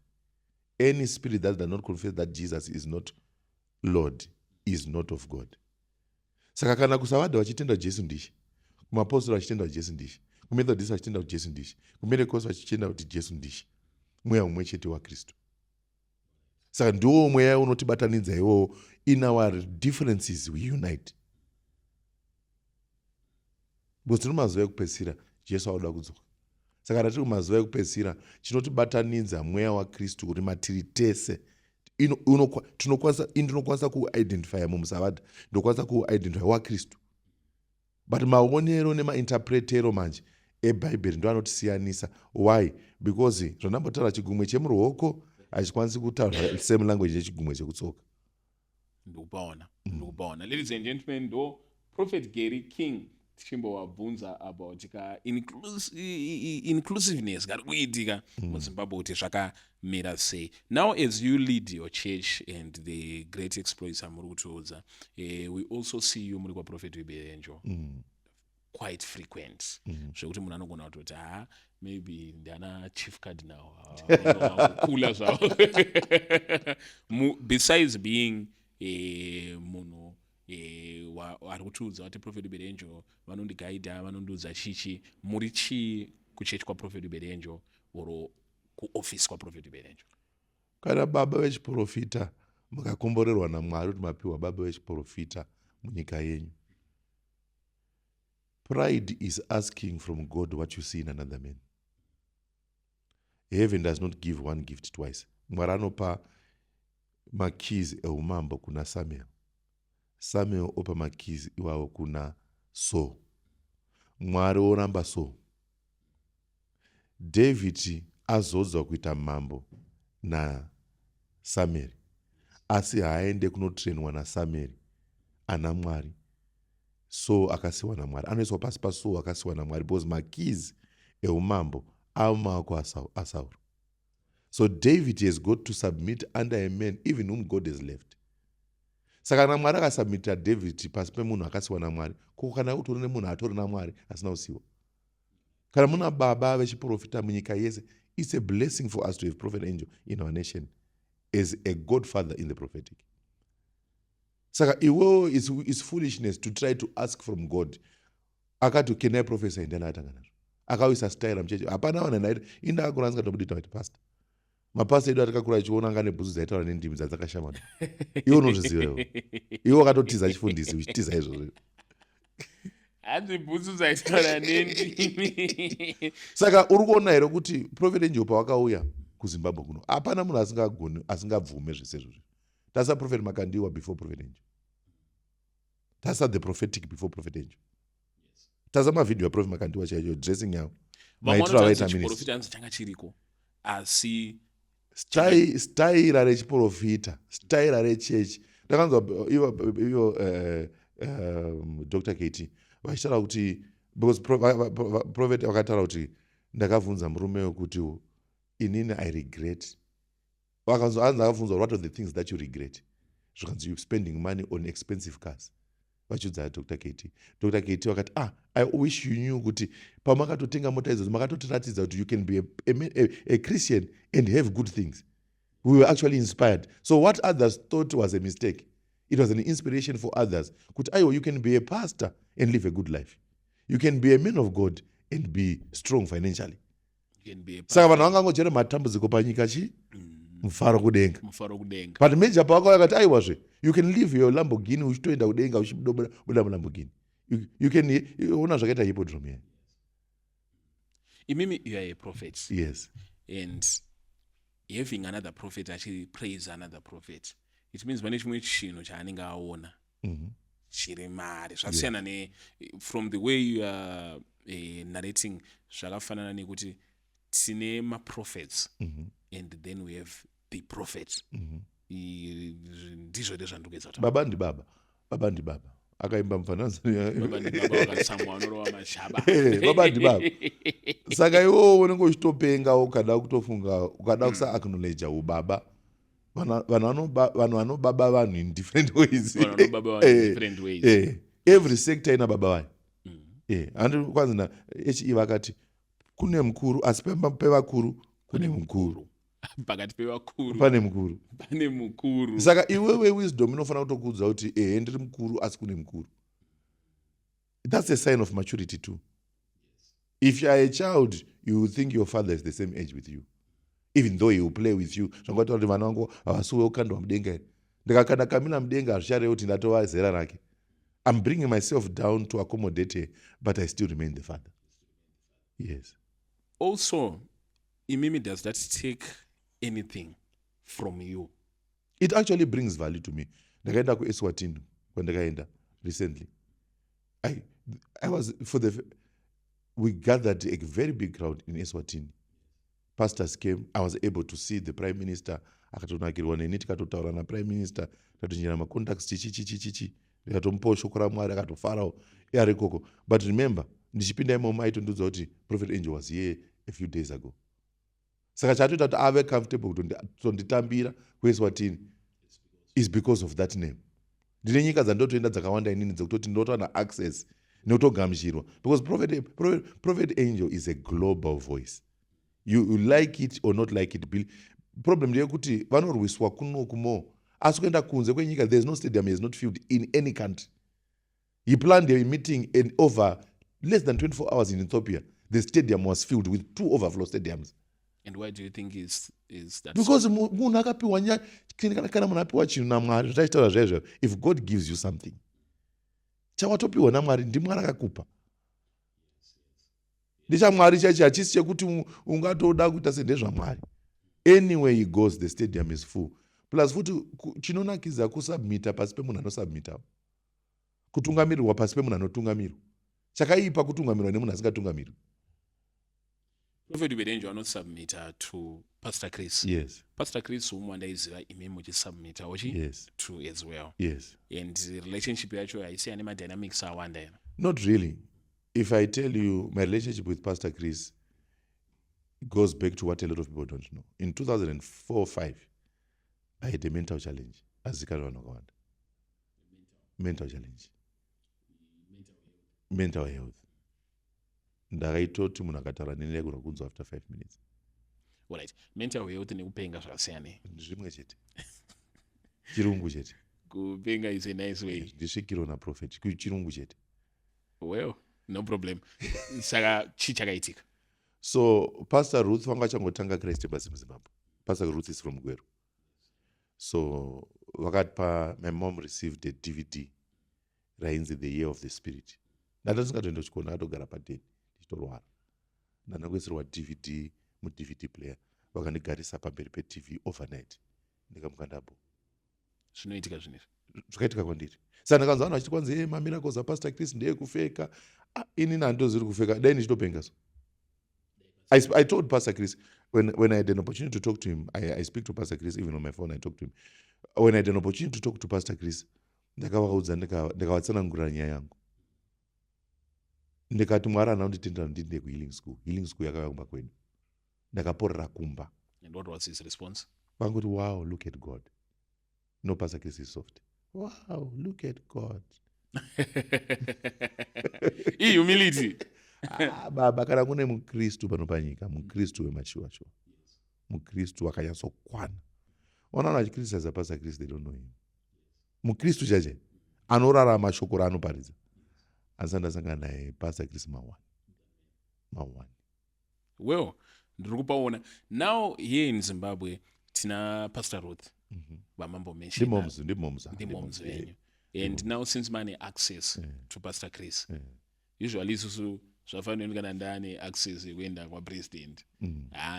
Any spirit that does not confess that Jesus is not Lord is not of God. Saka kana kusavadha vachitenda Jesu ndishi, kumapostori vachitenda kuti Jesu ndishi, kumethodist vachitenda kuti Jesu ndishi, kupentekoste vachitenda kuti Jesu ndishi, mweya umwe chete waKristu. Saka ndiwo mweya unotibatanidza iwowo. In our differences we unite. Because tiri mumazuva ekupedzisira Jesu auda kudzoka. Saka ratiri mumazuva ekupedzisira chinotibatanidza mweya waKristu kuti matiri tese ndinokwanisa kuidentifya mumusavadha, ndinokwanisa kuidentifya waKristu. But maonero nemainterpretero manje eBhaibheri ndo anotisiyanisa. Why? Because zvandambotaura chigumwe chemuruoko hachikwanisi kutaura same language yechigumwe chekutsoka. Ndikupaona. Ladies and gentlemen, ndo Prophet Gary King tichimbovabvunza about inclusiveness kari kuitika muZimbabwe kuti zvakamira sei. Now as you lead your church and the great exploits amuri kutiudza, we also see you muri kwaProphet Wibere Angel quite frequent. Zvekuti munhu anogona kutoti maybe ndiana chief cardinal kula zvavo. Besides being munhu ari kutiudza kuti Prophet Wibere Angel vanondigaidha, vanondiudza chichi, muri chii kuchechi kwaProphet Wibere Angel oro kuofisi kwaProphet Wibere Angel? Kana baba vechiprofita mukakomborerwa naMwari kuti mapiwa baba vechiprofita munyika yenyu, pride is asking from God what you see in another man. Heaven does not give one gift twice. Mwari anopa makeys eumambo kuna Samuel. Samuel opa makeys iwawo kuna Saul. Mwari oramba Saul. David azodzwa kuita mambo na Samuel, asi haaende kunotrainwa naSamuel ana Mwari. Saul akasiwa naMwari. Anoiswa pasi paSaul akasiwa naMwari because makeys eumambo amaoko aSaul. So David has got to submit under a man even whom God has left. Saka kana Mwari akasubmita David pasi pemunhu akasiwa naMwari, kana utori nemunhu atori naMwari asina kusiwa. Kana muna baba vechiprofita munyika yese, it's a blessing for us to have Prophet Angel in our nation as a godfather in the prophetic. Saka iwo is foolishness to try to ask from God. Akati can I prophesy ndana atanga nazvo. Akawisa style mcheche. Hapana wana naita inda akuranzika ndomudita kuti pastor. Mapastor edu atakakura achiona anga nebhuzu dzaitaura nendimi dzakashamana. Iwo unozviziva iwo. Iwo akatotiza chifundisi uchitiza izvozvo. Hadzvi bhutsu dzaitaura nendimi. Saka uri kuona here kuti Prophet Angel pawakauya kuZimbabwe kuno, hapana munhu asingabvume zvese izvozvo. Tasa Prophet Makandiwa before Prophet Angel. Tasa the prophetic before Prophet Angel. Tasa mavideo ya Prophet Makandiwa chaicho dressing yavo. Maitiro avaita ministry. Chiprofita hanzi changa chiriko. Asi staira rechiprofita, staira rechechi. Ndakanzwa ivo Dr. KT vachitaura kuti because prophet vakataura kuti ndakavunza murume kuti inini I regret. Ndakavunza what are the things that you regret? Zvikanzi you spending money on expensive cars. Vachiudza Dr. Katie. Dr. Katie wakati I wish you knew kuti pamakatotenga mota idzodzo makatotiratidza kuti you can be a Christian and have good things. We were actually inspired. So what others thought was a mistake, it was an inspiration for others. Kuti you can be a pastor and live a good life. You can be a man of God and be strong financially. Saka vanhu vangangojera matambudziko panyika mufaro kudenga. But major pako akati aiwazve you can live your Lamborghini uchitoenda kudenga uchibuda muLamborghini. You can ona zvakaita hippodrome here. Imimi, you are a prophet. Yes. And having another prophet actually praise another prophet. It means pane chimwe chinhu chaanenge aona chiri mari zvasiyana ne from the way you are narrating zvakafanana nekuti tine maprophets and then we have the prophet. Ndizvo ndezvandikuedza kuti baba ndi baba akaimba mufananidzo baba ndi baba. Saka iwo unenge uchitopenga ukada kutofunga ukada kusa acknowledge ubaba. Vanhu vanobaba vanhu in different ways. Every sector ina baba wayo. Handi kwanzi na HE vakati kune mukuru asi pevakuru kune mukuru. Pakati pevakuru pane mukuru. Saka iwewe wisdom inofanira kutokudza kuti ndiri mukuru asi kune mukuru. That's a sign of maturity too. If you are a child, you think your father is the same age with you, even though he will play with you. Zvangoti kuti vana vangu havasuwe ukandwa mudenga here. Ndikakanda Kamila mudenga hazvicharevo kuti ndatova zera rake. I'm bringing myself down to accommodate her, but I still remain the father. Yes. Also, Imimi, does that take anything from you? It actually brings value to me. Ndakaenda kuEswatini when ndakaenda recently. I was we gathered a very big crowd in Eswatini. Pastors came. I was able to see the Prime Minister. Akatonakirwa neni tikatotaura na Prime Minister tatonjera macontacts chichi ndikatomupawo shoko raMwari akatofarawo ari ikoko. But remember, ndichipinda imomo aitondiudza kuti Prophet Angel was here a few days ago. Saka chatoita kuti ave comfortable kutonditambira kuEswatini is because of that name. Ndine nyika dzandotoenda dzakawanda inini dzekutoti ndotowana access notogamuchirwa because Prophet Angel is a global voice. You like it or not like it. Problem ndeyekuti vanorwiswa kunoku more. Asi kuenda kunze kwenyika, there is no stadium he has not filled in any country. He planned a meeting in over less than 24 hours in Ethiopia. The stadium was filled with 2 overflow stadiums. And why do you think is that? Because munhu akapiwa kana munhu apiwa chinhu naMwari, zvataitaura zvaizvo, if God gives you something, chawatopiwa naMwari ndiMwari akakupa. NdechaMwari chachi, hachisi chekuti ungatoda kuita sendezvaMwari. Anywhere he goes, the stadium is full. Plus futi chinonakidza kusubmita pasi pemunhu anosubmitawo. Kutungamirirwa pasi pemunhu anotungamirwa. Chakaipa kutungamirwa nemunhu asingatungamirwi. Prophet Angel are not submit to Pastor Chris. Yes. Pastor Chris umwandaiziva imi muchisubmita yes. to as well. Yes. And the relationship yacho I see anima dynamics awanda. Not really. If I tell you my relationship with Pastor Chris goes back to what a lot of people don't know. In 2004-5, I had a mental challenge. Mental challenge. Mental health. Ndakaitoti munhu akataura neni yaigona kunzwa after 5 minutes. Alright. Mental health nekupenga zvakasiyana. Zvimwe chete. Chirungu chete. Kupenga is a nice way. Ndisvikiro na prophet. Chirungu chete. Well, no problem. Saka chichakaitika. So Pastor Ruth wanga changotanga Christ basi muZimbabwe. Pastor Ruth is from Gweru. So wakati my mom received a DVD rainzi the year of the spirit. Ndatasingatoenda kuchikona atogara padeni ndichitorwara. Ndandakuisirwa DVD mu-DVD player. Vakandigarisa pamberi pe-TV overnight. Ndikamuka ndabo. Zvinoitika zvinezvi. Zvakaitika kwandiri. Saka ndakanzwa vanhu vachiti kwanzi mamiracles aPastor Chris ndeyekufeka. Inini handozviri kufeka. Dai ndichitopenga so. I told Pastor Chris when I had an opportunity to talk to him. I speak to Pastor Chris even on my phone. I talk to him. When I had an opportunity to talk to Pastor Chris, ndakavaudza ndikavatsanangurira nyaya yangu. ndikati Mwari anonditendera ndinde kuhealing school. Healing school yakavakwa kwedu. Ndakaporera kumba. And what was his response? Vangoti, wow, look at God. No, Pastor Chris is soft. Wow, look at God. Humility. Baba, kana kune mukristu pano panyika, mukristu wemachiwacho, mukristu wakanyatsokwana. Ona vachikriticize Pastor Chris, they don't know him. Mukristu chache anorarama shoko raanoparidza. Asi ndasangana naye Pastor Chris mawani. Well, ndiri kupaona. Now here in Zimbabwe tina Pastor Ruth vamambo mention the moms venyu. And now since mane access to Pastor Chris, usually isusu zvafanira kana ndane access yekuenda kwapresident,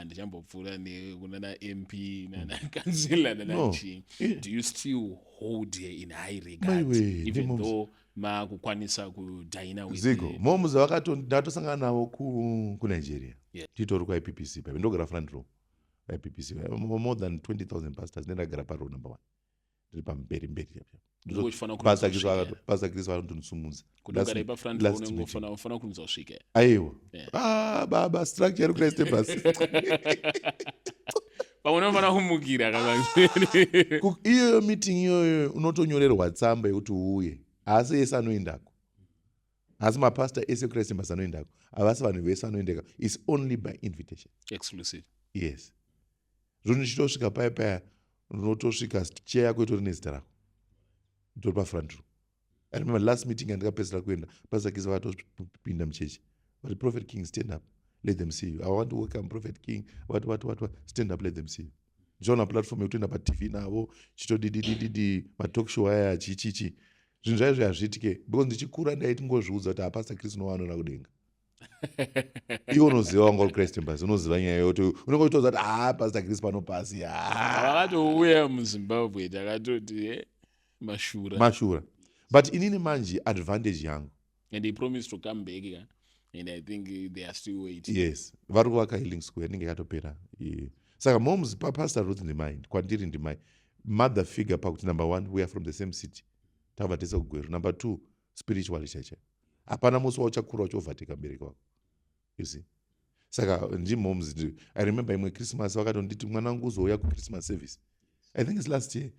ndichambopfuura nekunana MP nana kansela nana chii. Do you still hold her in high regard even though makukwanisa kudhina with Zigo moms ndatosangana navo kuNigeria. Titori kwaIPPC pa ndogara front row IPPC, more than 20,000 pastors. Ndagara paro number 1 ndiri pamberi Pastor Chris vanondisumudza kudagara ipa front row unofana kunzwa svika. Aiwa baba structure iri Christ Embassy. Paunofana kumukira kana iyo meeting iyoyo unotonyorerwa tsamba yekuti uuye, asi ese anoendako, asi mapastor ese Christ Embassy anoendako, havasi vanhu vese anoendeka. It's only by invitation, exclusive. Yes. Zvino chitosvika paya unotosvika chair yako itori nezita rako, itori pafront row. I remember last meeting andikapedzera kuenda, Pastor Chris vakatopinda muchechi vati, Prophet King, stand up, let them see you. I want to welcome Prophet King. What? Stand up, let them see you. Ndichaona platform yekutoenda paTV navo chitodidididi matalk show aya chichichi. Zvinhu zvaizvo hazviitike because ndichikura ndaiti ngozviudza kuti Pastor Chris unovanoona kudenga. Iwo unoziva wanga uri Christ Embassy, unoziva nyaya yoti unenge uchitoziva kuti Pastor Chris pano pasi. Vakatouya muZimbabwe takatoti mashura. But inini manje advantage yangu. And they promised to come back, and I think they are still waiting. Yes, vari kuvaka healing school yanenge yakatopera. Saka moms Pastor Ruth ndimai, kwandiri ndimai, mother figure pakuti number 1 we are from the same city, tava tese kugweru. Number 2 spiritually chacha, hapana musi wauchakura uchovhatika mubereki wako, you see. Saka moms. I remember imwe Christmas vakatonditi mwana wangu uzouya kuChristmas service, I think it's last year.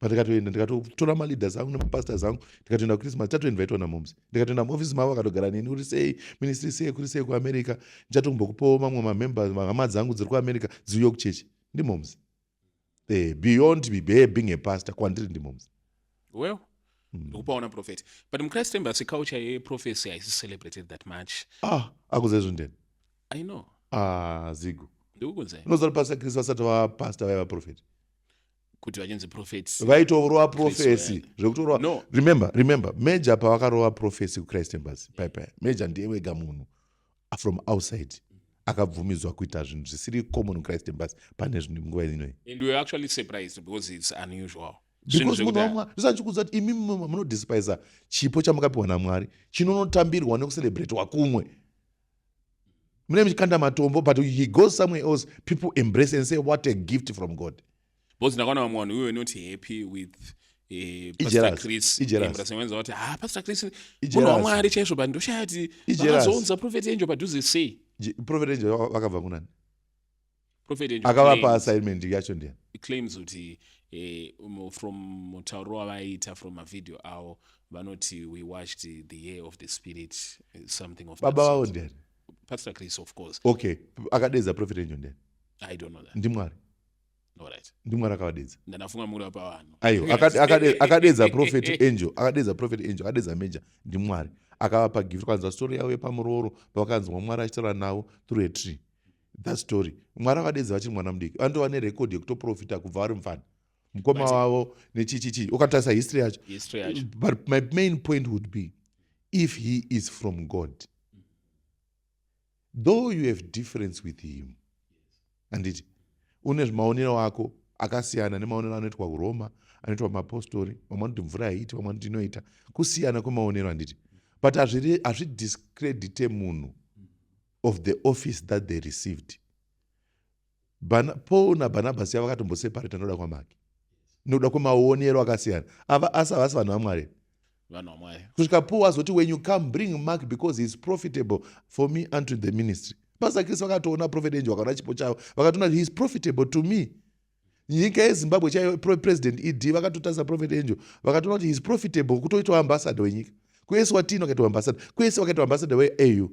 But ndikatotora maleaders angu nemapastors angu ndikatoenda kuChristmas, tatoinvitwa namoms, ndikatoenda muoffice mavo akatogara neni, uri sei ministry sei kuri sei kuAmerica, ndichatombokupawo mamwe mamembers hama dzangu dziri kuAmerica dziuye kuchechi. Ndimoms. Beyond being a pastor, kwandiri ndimoms. Well, ndikupaona prophet. But muChrist Embassy culture yeprofessy is celebrated that much. Akuzezvo ndeni. I know. Zigo. Ndikukunzai. Unoziva Pastor Chris vasati vapastor vaiva prophet. Kuti vachinzi prophets. Vaitorova prophecy. No. Remember, Major pavakarova prophecy kuChrist Embassy. Major ndiye wega munhu from outside akabvumidzwa kuita zvinhu zvisiri common kuChrist Embassy pane zvinhu nguva inoyi. And we were actually surprised because it's unusual. Because ndisachikudza kuti imi munodespise chipo chamakapiwa naMwari chinonotambirwa nekucelebratewa kumwe. Mune muchikanda matombo, but he goes somewhere else, people embrace and say what a gift from God. Because ndakaona vamwe vanhu we were not happy with Pastor Chris. Pastor Chris munhu waMwari chaizvo, but ndoshati vakazounza Prophet Angel padhuze sei. Prophet Angel vakabva kunani? Prophet Angel akavapa assignment yacho ndiani? Claims kuti from mutauro wavaita from a video avo vanoti we watched the year of the spirit, something of baba vavo ndiani? Pastor Chris, of course. Okay, akadedza Prophet Angel ndiani? I don't know that. Ndimwari. Alright. Ndimwari akavadedza. Ndanafunga muri pa vanhu. Aiyo, akadedza Prophet Angel, akadedza Major ndimwari. Akavapa gift, kwanza story yavo yepamuroro pavakanzi Mwari achitaura navo through a tree. That story. Mwari akadedza vachiri mwana mudiki. Andova nerekodi yekutoprofita kubva vari mufana. Mukoma wavo nechichichi. Ukatarisa history yacho. But my main point would be, if he is from God, though you have difference with him, anditi une maonero ako akasiyana nemaonero anoitwa kuRoma, anoitwa mapostori, vamwe vanoti mvura haiti, vamwe vanoti inoita, kusiyana kwemaonero anditi. But hazvidiscredite munhu of the office that they received. Paul naBarnabas vakatomboseparatea noda kwamake, noda kwemaonero akasiyana. Ava asi havasi vanhu vaMwari. vanhu vamwari. kusvika Paul azoti when you come bring Mark because he is profitable for me unto the ministry. Pastor Chris vakatoona prophet angel vakaona chipo chavo vakatoona he is profitable to me. Nyika yeZimbabwe chaiyo president ED vakatotarisa prophet angel vakatoona kuti he is profitable kutoitwa ambassador wenyika. Kwese watino akaitwa ambassador, kwese wakaitwa ambassador weAU.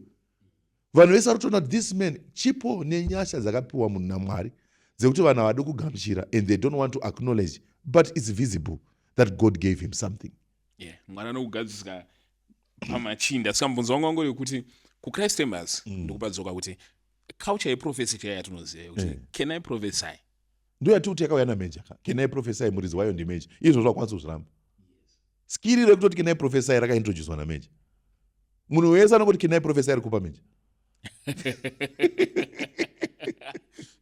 Vanhu vese varitoona kuti this man chipo nenyasha dzakapiwa munhu naMwari dzekuti vanhu havadi kugamuchira and they don't want to acknowledge, but it's visible that God gave him something. Yeah, mwana anokugadzisika pamachinda. Sikambunzo wangu wangori kuti kuChrist Embassy ndikupadzoka kuti culture yeprofesi chaiyo yatinoziva kuti can I prophesy? Ndo yati kuti yakauya nameja can I prophesy muridzi wayo ndimeja izvo zvakwanisa kuzviramba. Skiri rekutoti can I prophesy rakaintroducwa nameja. Munhu wese anongoti can I prophesy rikupa meja.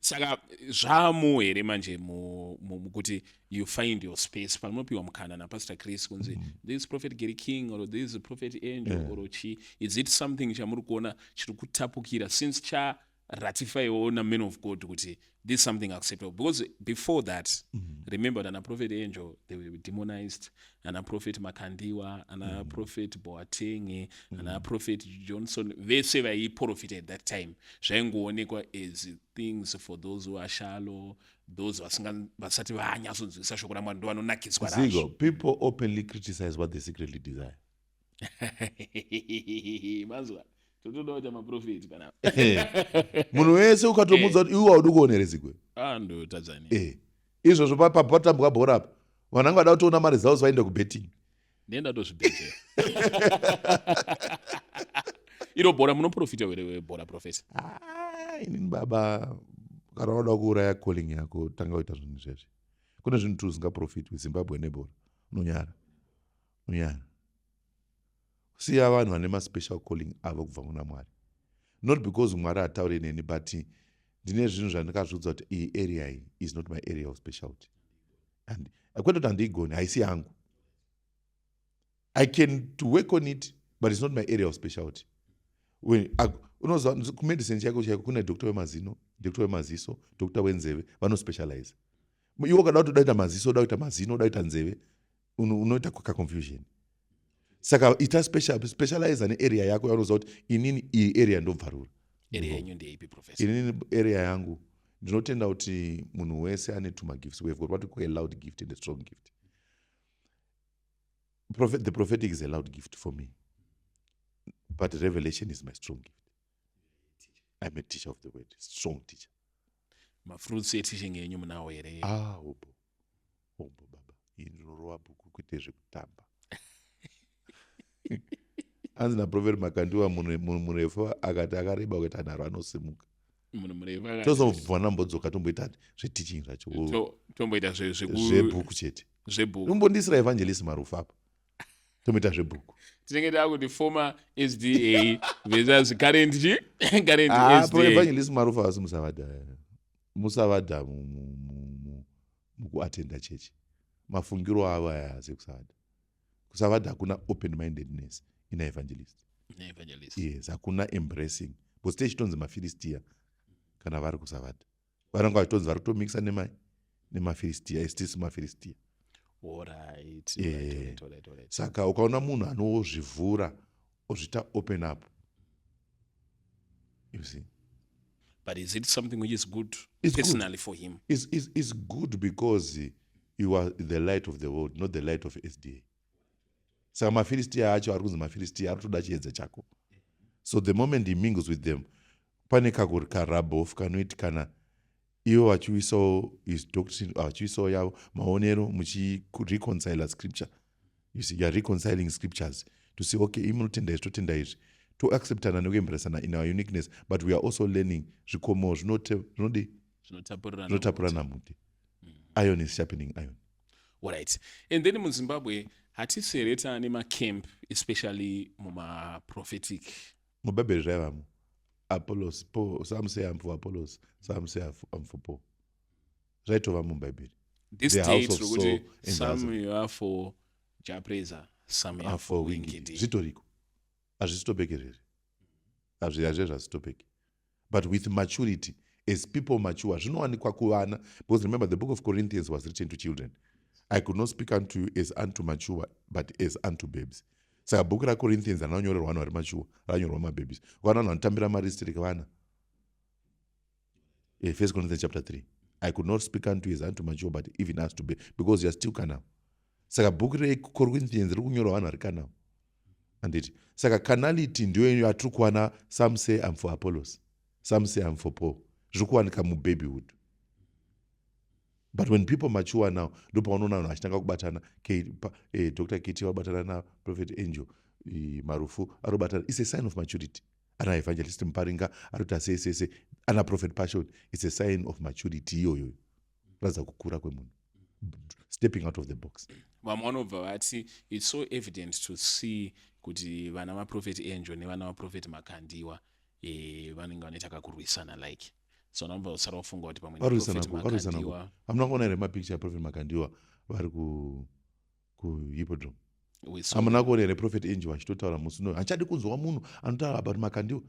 Saka zvamo here manje mukuti you find your space panopiwa mukana naPastor Chris kunzi this prophet Gary King or this prophet angel or chi, is it something chamuri kuona chiri kutapukira since cha ratify na men of God kuti this is something acceptable? Because before that, remember that a prophet angel, they were demonized, and a prophet Makandiwa, and a prophet Boateng, and a prophet Johnson, they say that he profited that time. Shengo onekwa is things for those who are shallow, those who are basati vanyaso nzisashokora mwandu vanonakiswa Zigo, people openly criticize what they secretly desire. Mazwa. Totoda maprofiti kana. Munhu wese ukatomudza kuti iwe haudi kuonere zigwe. Ndo Tanzania. Izvozvo papatambwa bhora apa. Vanhu vada kutoona mari dzavo vaende kubetting. Nenda tozvibete. Iro bhora munoprofita here bhora professor. Inini baba kana wada kuuraya calling yako tanga kuita zvinhu izvezvi. Kune zvinhu zvisingaprofiti muZimbabwe nebhora. Unyara. Siya vanhu vane ma-special calling avo kubva kuna Mwari. Not because Mwari ataure neni, but ndine zvinhu zvandakazviudza kuti iyi area iyi is not my area of specialty. And kwete kuti handiigoni, haisi yangu. I can to work on it, but it's not my area of specialty. Unozwa kumedicine chaiko kune doctor wemazino, doctor wemaziso, doctor wenzeve, vanospecialize. Iwe kada kuti udaita maziso, udaita mazino, udaita nzeve, unoita confusion. Saka ita specialize area yako yaunoziva kuti inini iyi area ndobvarura. Area yenyu ndeipi professor? Inini area yangu ndinotenda kuti munhu wese ane tuma gifts. We have got what we call a loud gift and a strong gift. The prophetic is a loud gift for me, but revelation is my strong gift. I'm a teacher of the word, strong teacher. Mafruits teaching yenyu munawo here. Obo baba. Indinorowa bhuku kuite zvekutamba. Anzi naProfeti Makandiwa murefu akati akareba kuita nharo anosimuka. Munhu murefu akati tozobva nambodzoka tomboita zveteaching zvacho. Tomboita zvebhuku chete. Zvebhuku. Tombondisira evangelist Marufu apa. Tomboita zvebhuku. Tinenge takuti former SDA versus current SDA. Evangelist Marufu havasi musavadha mukuatenda chechi. Mafungiro avo haasi kusavadha. Kusavadha hakuna open-mindedness ina evangelist. Yes, hakuna embracing. Because techitonzi mafilistia kana vari kusavadha. Varanga vachitonzi vari kutomixa nemafilistia, estisi mafilistia. Alright. Saka ukaona munhu anozvivhura ozvita open up. You see. But is it something which is good It's personally good. for him? It's good because you are the light of the world, not the light of SDA. Saka mafilistia acho ari kunzi mafilistia ari kutoda chiedza chako. So the moment he mingles with them, pane karabo kanoiti kana ivo vachiuisawo his doctrine, vachiuisawo yavo maonero muchireconcile scripture. You see, you are reconciling scriptures to say, okay, imi munotenda izvi totenda izvi, to acceptana nekuembracana in our uniqueness, but we are also learning zvikomo zvinotapurana mute. Iron is sharpening iron. Alright. And then muZimbabwe hatisereta nemacamp, especially muma-prophetic. Mubhayibheri zvaivamo. Apollos, Paul, some say I'm for Apollos, some say I'm for Paul. Zvaitova mubhayibheri. This The state, house of Saul and some you are for Japreza, some you are for Wingidi. Zvitoriko. Hazvisitopekereri. Hazvizve zvazvitopeki. But with maturity, as people mature, zvinowanikwa kuvana. Because remember, the book of Corinthians was written to children. I could not speak unto you as unto mature, but as unto babes. Saka bhuku raCorinthians ranonyorerwa vanhu vari mature, ranyorerwa mababes. Vana vanhu vanotambira maristriki vana. 1 Corinthians chapter 3. I could not speak unto you as unto mature, but even as to babes, because you are still carnal. Saka bhuku reCorinthians riri kunyorerwa vanhu vari carnal. Anditi. Saka carnality ndiyo yatiri kuwana, some say I'm for Apollos, some say I'm for Paul. Zviri kuwanika mubabyhood. But when people mature now, ndipo wanaona vanhu vachitanga kubatana, Dr. Kitty wabatana na Prophet Angel, Marufu arobatana. It's a sign of maturity. Ana evangelist Mparinga arota sese ana Prophet Passion. It's a sign of maturity iyoyo. Raza kukura kwemunhu. Stepping out of the box. Vamwanobva vati it's so evident to see kuti vana vaProphet Angel nevana vaProphet Makandiwa vanenge vanoita kakurwisana like. So namba usara ufunga kuti pamwe Prophet Makandiwa. Hamuna kuona here mapicture Prophet Makandiwa vari ku Hippodrome. Hamuna kuona here Prophet Angel achitotaura musi no. Hachadi kunzwa munhu anotaura about Makandiwa.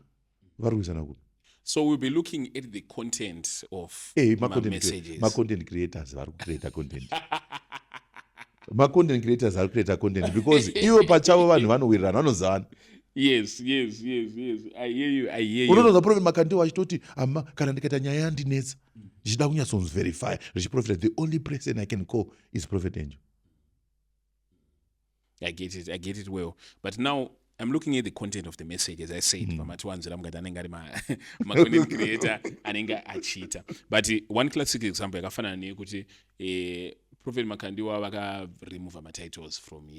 Vari kuisana ku. So we'll be looking at the content of messages. Ma-content creators vari kucreata content. Ma-content creators vari kucreata content because iwe pachavo vanhu vanowirirana vanozivana. Yes. I hear you. Unonoza Prophet Makandiwa achitoti ama kana ndikaita nyaya yandinetsa ndichida kunyatsonzverify zvichiprofita, the only person I can call is Prophet Angel. I get it well. But now I'm looking at the content of the message, as I said. Pamatiwanzira mungati anenge ari ma-content creator anenge achita. But one classic example yakafanana neyekuti Prophet Makandiwa vakaremove ma-titles from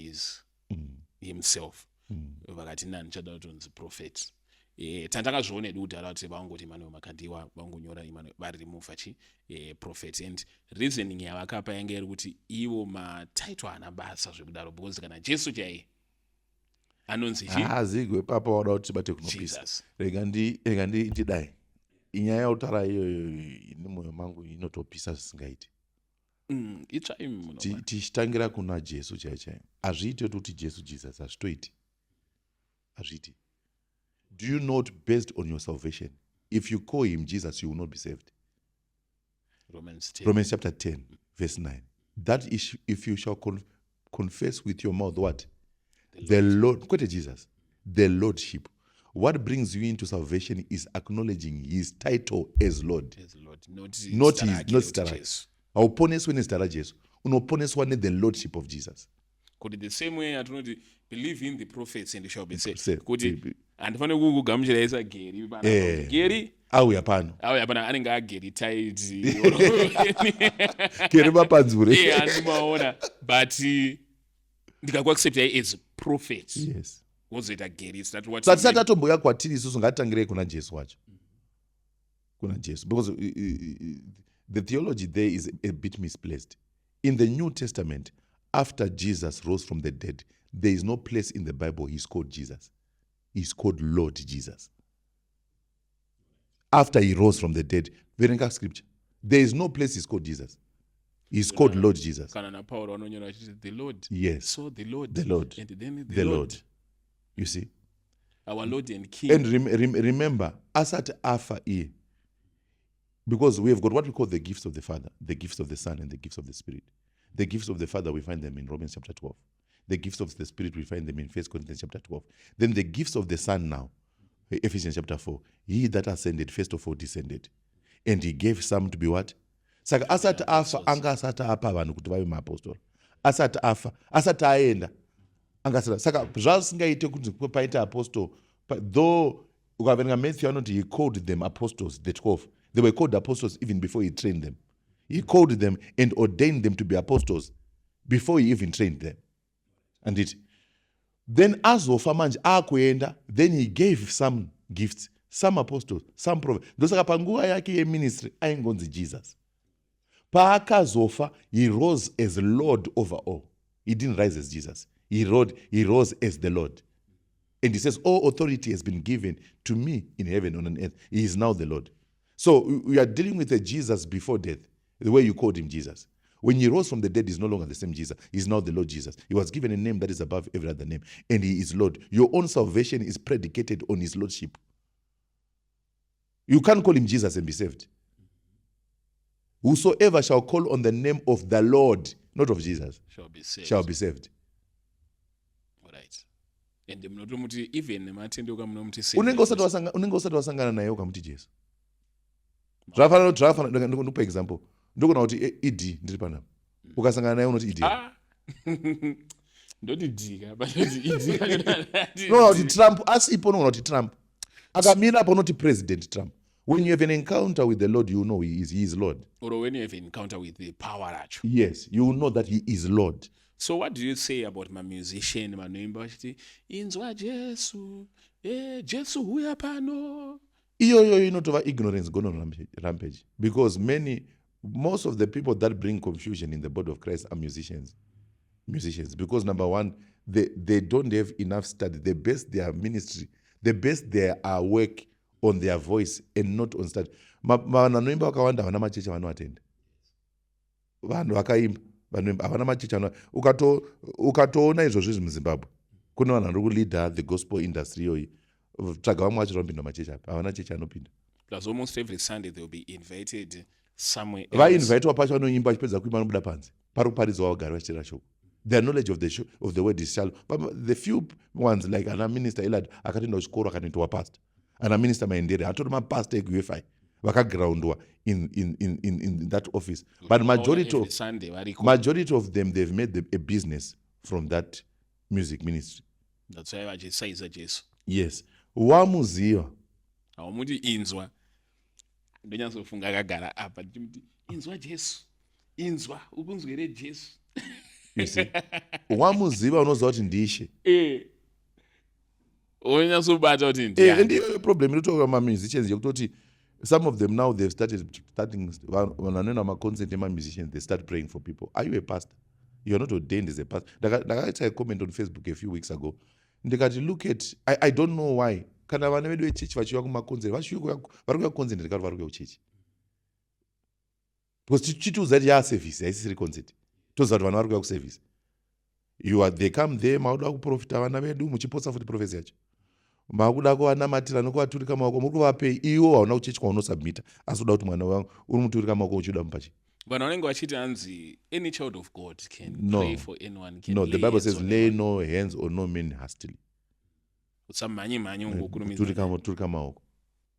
himself. Vakati nani chada kutonzi prophet. Tandakazviona edu kudhara kuti vangoti Emmanuel Makandiwa vangonyora vari remove prophet. And reasoning yavakapa yange iri kuti ivo matitle haana basa zvekudaro, because kana Jesu chaiye anonzi zigwe papa wada kuti tibate kunopisa. Rega ndidai inyaya yautara iyoyo ine mwoyo mangu inotopisa zvisingaiti. Tichitangira kuna Jesu chaiye hazviiti kuti Jesu Jesus hazvitoiti. Hazviti. Do you not, based on your salvation, if you call him Jesus, you will not be saved? Romans chapter 10, verse 9. That is, if you shall confess with your mouth what? The Lord. Quote Jesus. The Lordship. What brings you into salvation is acknowledging his title as Lord. Not Stara. Hauponeswa neStara Jesu. Unoponeswa ne the Lordship of Jesus. Kuti the same way atinoti believe in the prophets and you shall be saved. Kuti andifane kukugamuchira isa Gary bana. Gary auya pano anenge ageri tight. Gary mapanzure. Andimaona but ndikakuaccept as prophet. Yes. Wozoita Gary that what Satisati atomboya kwatiri isusu ngatangire kuna Jesu wacho. Kuna Jesu, because the theology there is a bit misplaced. In the New Testament, after Jesus rose from the dead, there is no place in the Bible he's called Jesus. He's called Lord Jesus. After he rose from the dead, Verenga scripture, there is no place he's called Jesus. He's called Lord Jesus. The Lord. Yes. So the Lord. The Lord. And then the Lord. You see? Our Lord and King. And remember, asat afa e. Because we have got what we call the gifts of the Father, the gifts of the Son, and the gifts of the Spirit. The gifts of the Father, we find them in Romans chapter 12. The gifts of the Spirit, we find them in 1 Corinthians chapter 12. Then the gifts of the Son now, Ephesians chapter 4. He that ascended, first of all descended. And he gave some to be what? Saka asati afa, anga asati apa vanhu kuti vave maapostoli. Asati afa, asati aenda. Anga asati. Saka zvasingaite kuti paita apostol, though ukaverenga Matthew anoti he called them apostles, the 12. They were called apostles even before he trained them. He called them and ordained them to be apostles before he even trained them. And then azofa manje akuenda, then he gave some gifts, some apostles, some prophets. Ndosaka panguva yake yeministry aingonzi Jesus. Paakazofa, he rose as Lord over all. He didn't rise as Jesus. He rose as the Lord. And he says, all authority has been given to me in heaven and on earth. He is now the Lord. So we are dealing with a Jesus before death, the way you called him Jesus. When he rose from the dead, he's no longer the same Jesus. He's now the Lord Jesus. He was given a name that is above every other name. And he is Lord. Your own salvation is predicated on his Lordship. You can't call him Jesus and be saved. Whosoever shall call on the name of the Lord, not of Jesus, shall be saved. shall be saved. Alright. And munotomuti even nematendeuka munomuti Unenge usati wasangana naye ukamuti Jesu. Zvakafanana ndikupa example. Ndokona kuti ED ndiri panapa. Ukasangana naye unoti ED. Ndoti dika, but idika. No, kuti Trump asipo nogona kuti Trump. Akamira apo unoti President Trump. When you have an encounter with the Lord, you know he is Lord. Or when you have an encounter with the power acho. Yes, you know that he is Lord. So what do you say about my musician, manoimba vachiti inzwa Jesu, Jesu huya pano? Iyo inotova ignorance going on rampage. Because most of the people that bring confusion in the body of Christ are musicians. Because number one, they don't have enough study. They base their ministry, they base their work on their voice and not on study. Vanoimba vakawanda havana machechi vanoatenda. Vanhu vakaimba vanoimba havana machechi ukatoona izvozvo muZimbabwe. Kune vanhu vari kuleader the gospel industry iyoyi. Tsvaga vamwe vacho vanopinda machechi apa. Havana chechi anopinda. Plus almost every Sunday they will be invited somewhere else. Vainvitwa pacho vanoimba vachipedza kuimba vanobuda panze. Pari kuparidzwa vagari vachitera shoko. Their knowledge of the word is shallow. But the few ones like ana minister Elad akatoenda kuchikoro akanoitwa pastor. Ana minister Maendere atori mapastor eGUFI vakagroundwa in that office. But majority of them they've made a business from that music ministry. That's why vachisaiza Jesu. Yes. Wamuziva. Haumuti inzwa. Ndonyatsofunga akagara apa ndimuti inzwa Jesu. Inzwa ukunzwere Jesu. You see, wamuziva unoziva kuti ndishe. Onyatsobata kuti ndiye. Ndiyo problem inotoka musicians yekutoti some of them now they've starting vanoenda maconcert ema-musicians they start praying for people. Are you a pastor? You're not ordained as a pastor. Ndakaita a comment on Facebook a few weeks ago. Ndikati look at I don't know why. Kana vana vedu vechechi vachiuya kumaconcert vari kuya concert ndikati vari kuya kuchechi. Because chitiudza kuti service haisisiri concert. Toziva kuti vanhu vari kuya kuservice. They come there makuda kuprofita vana vedu muchipotsa futi profesi yacho. Makuda kuvanamatira nokuvaturika maoko muri kuvapei iwo hauna kuchechi kwaunosubmita asi uda kuti mwana wangu uri muturika maoko uchiuda mupachi. Vanhu vanenge vachiti hanzi any child of God can pray for anyone. No, the Bible says lay no hands on no men hastily. Usamhanye ungokurumidza. Turika maoko.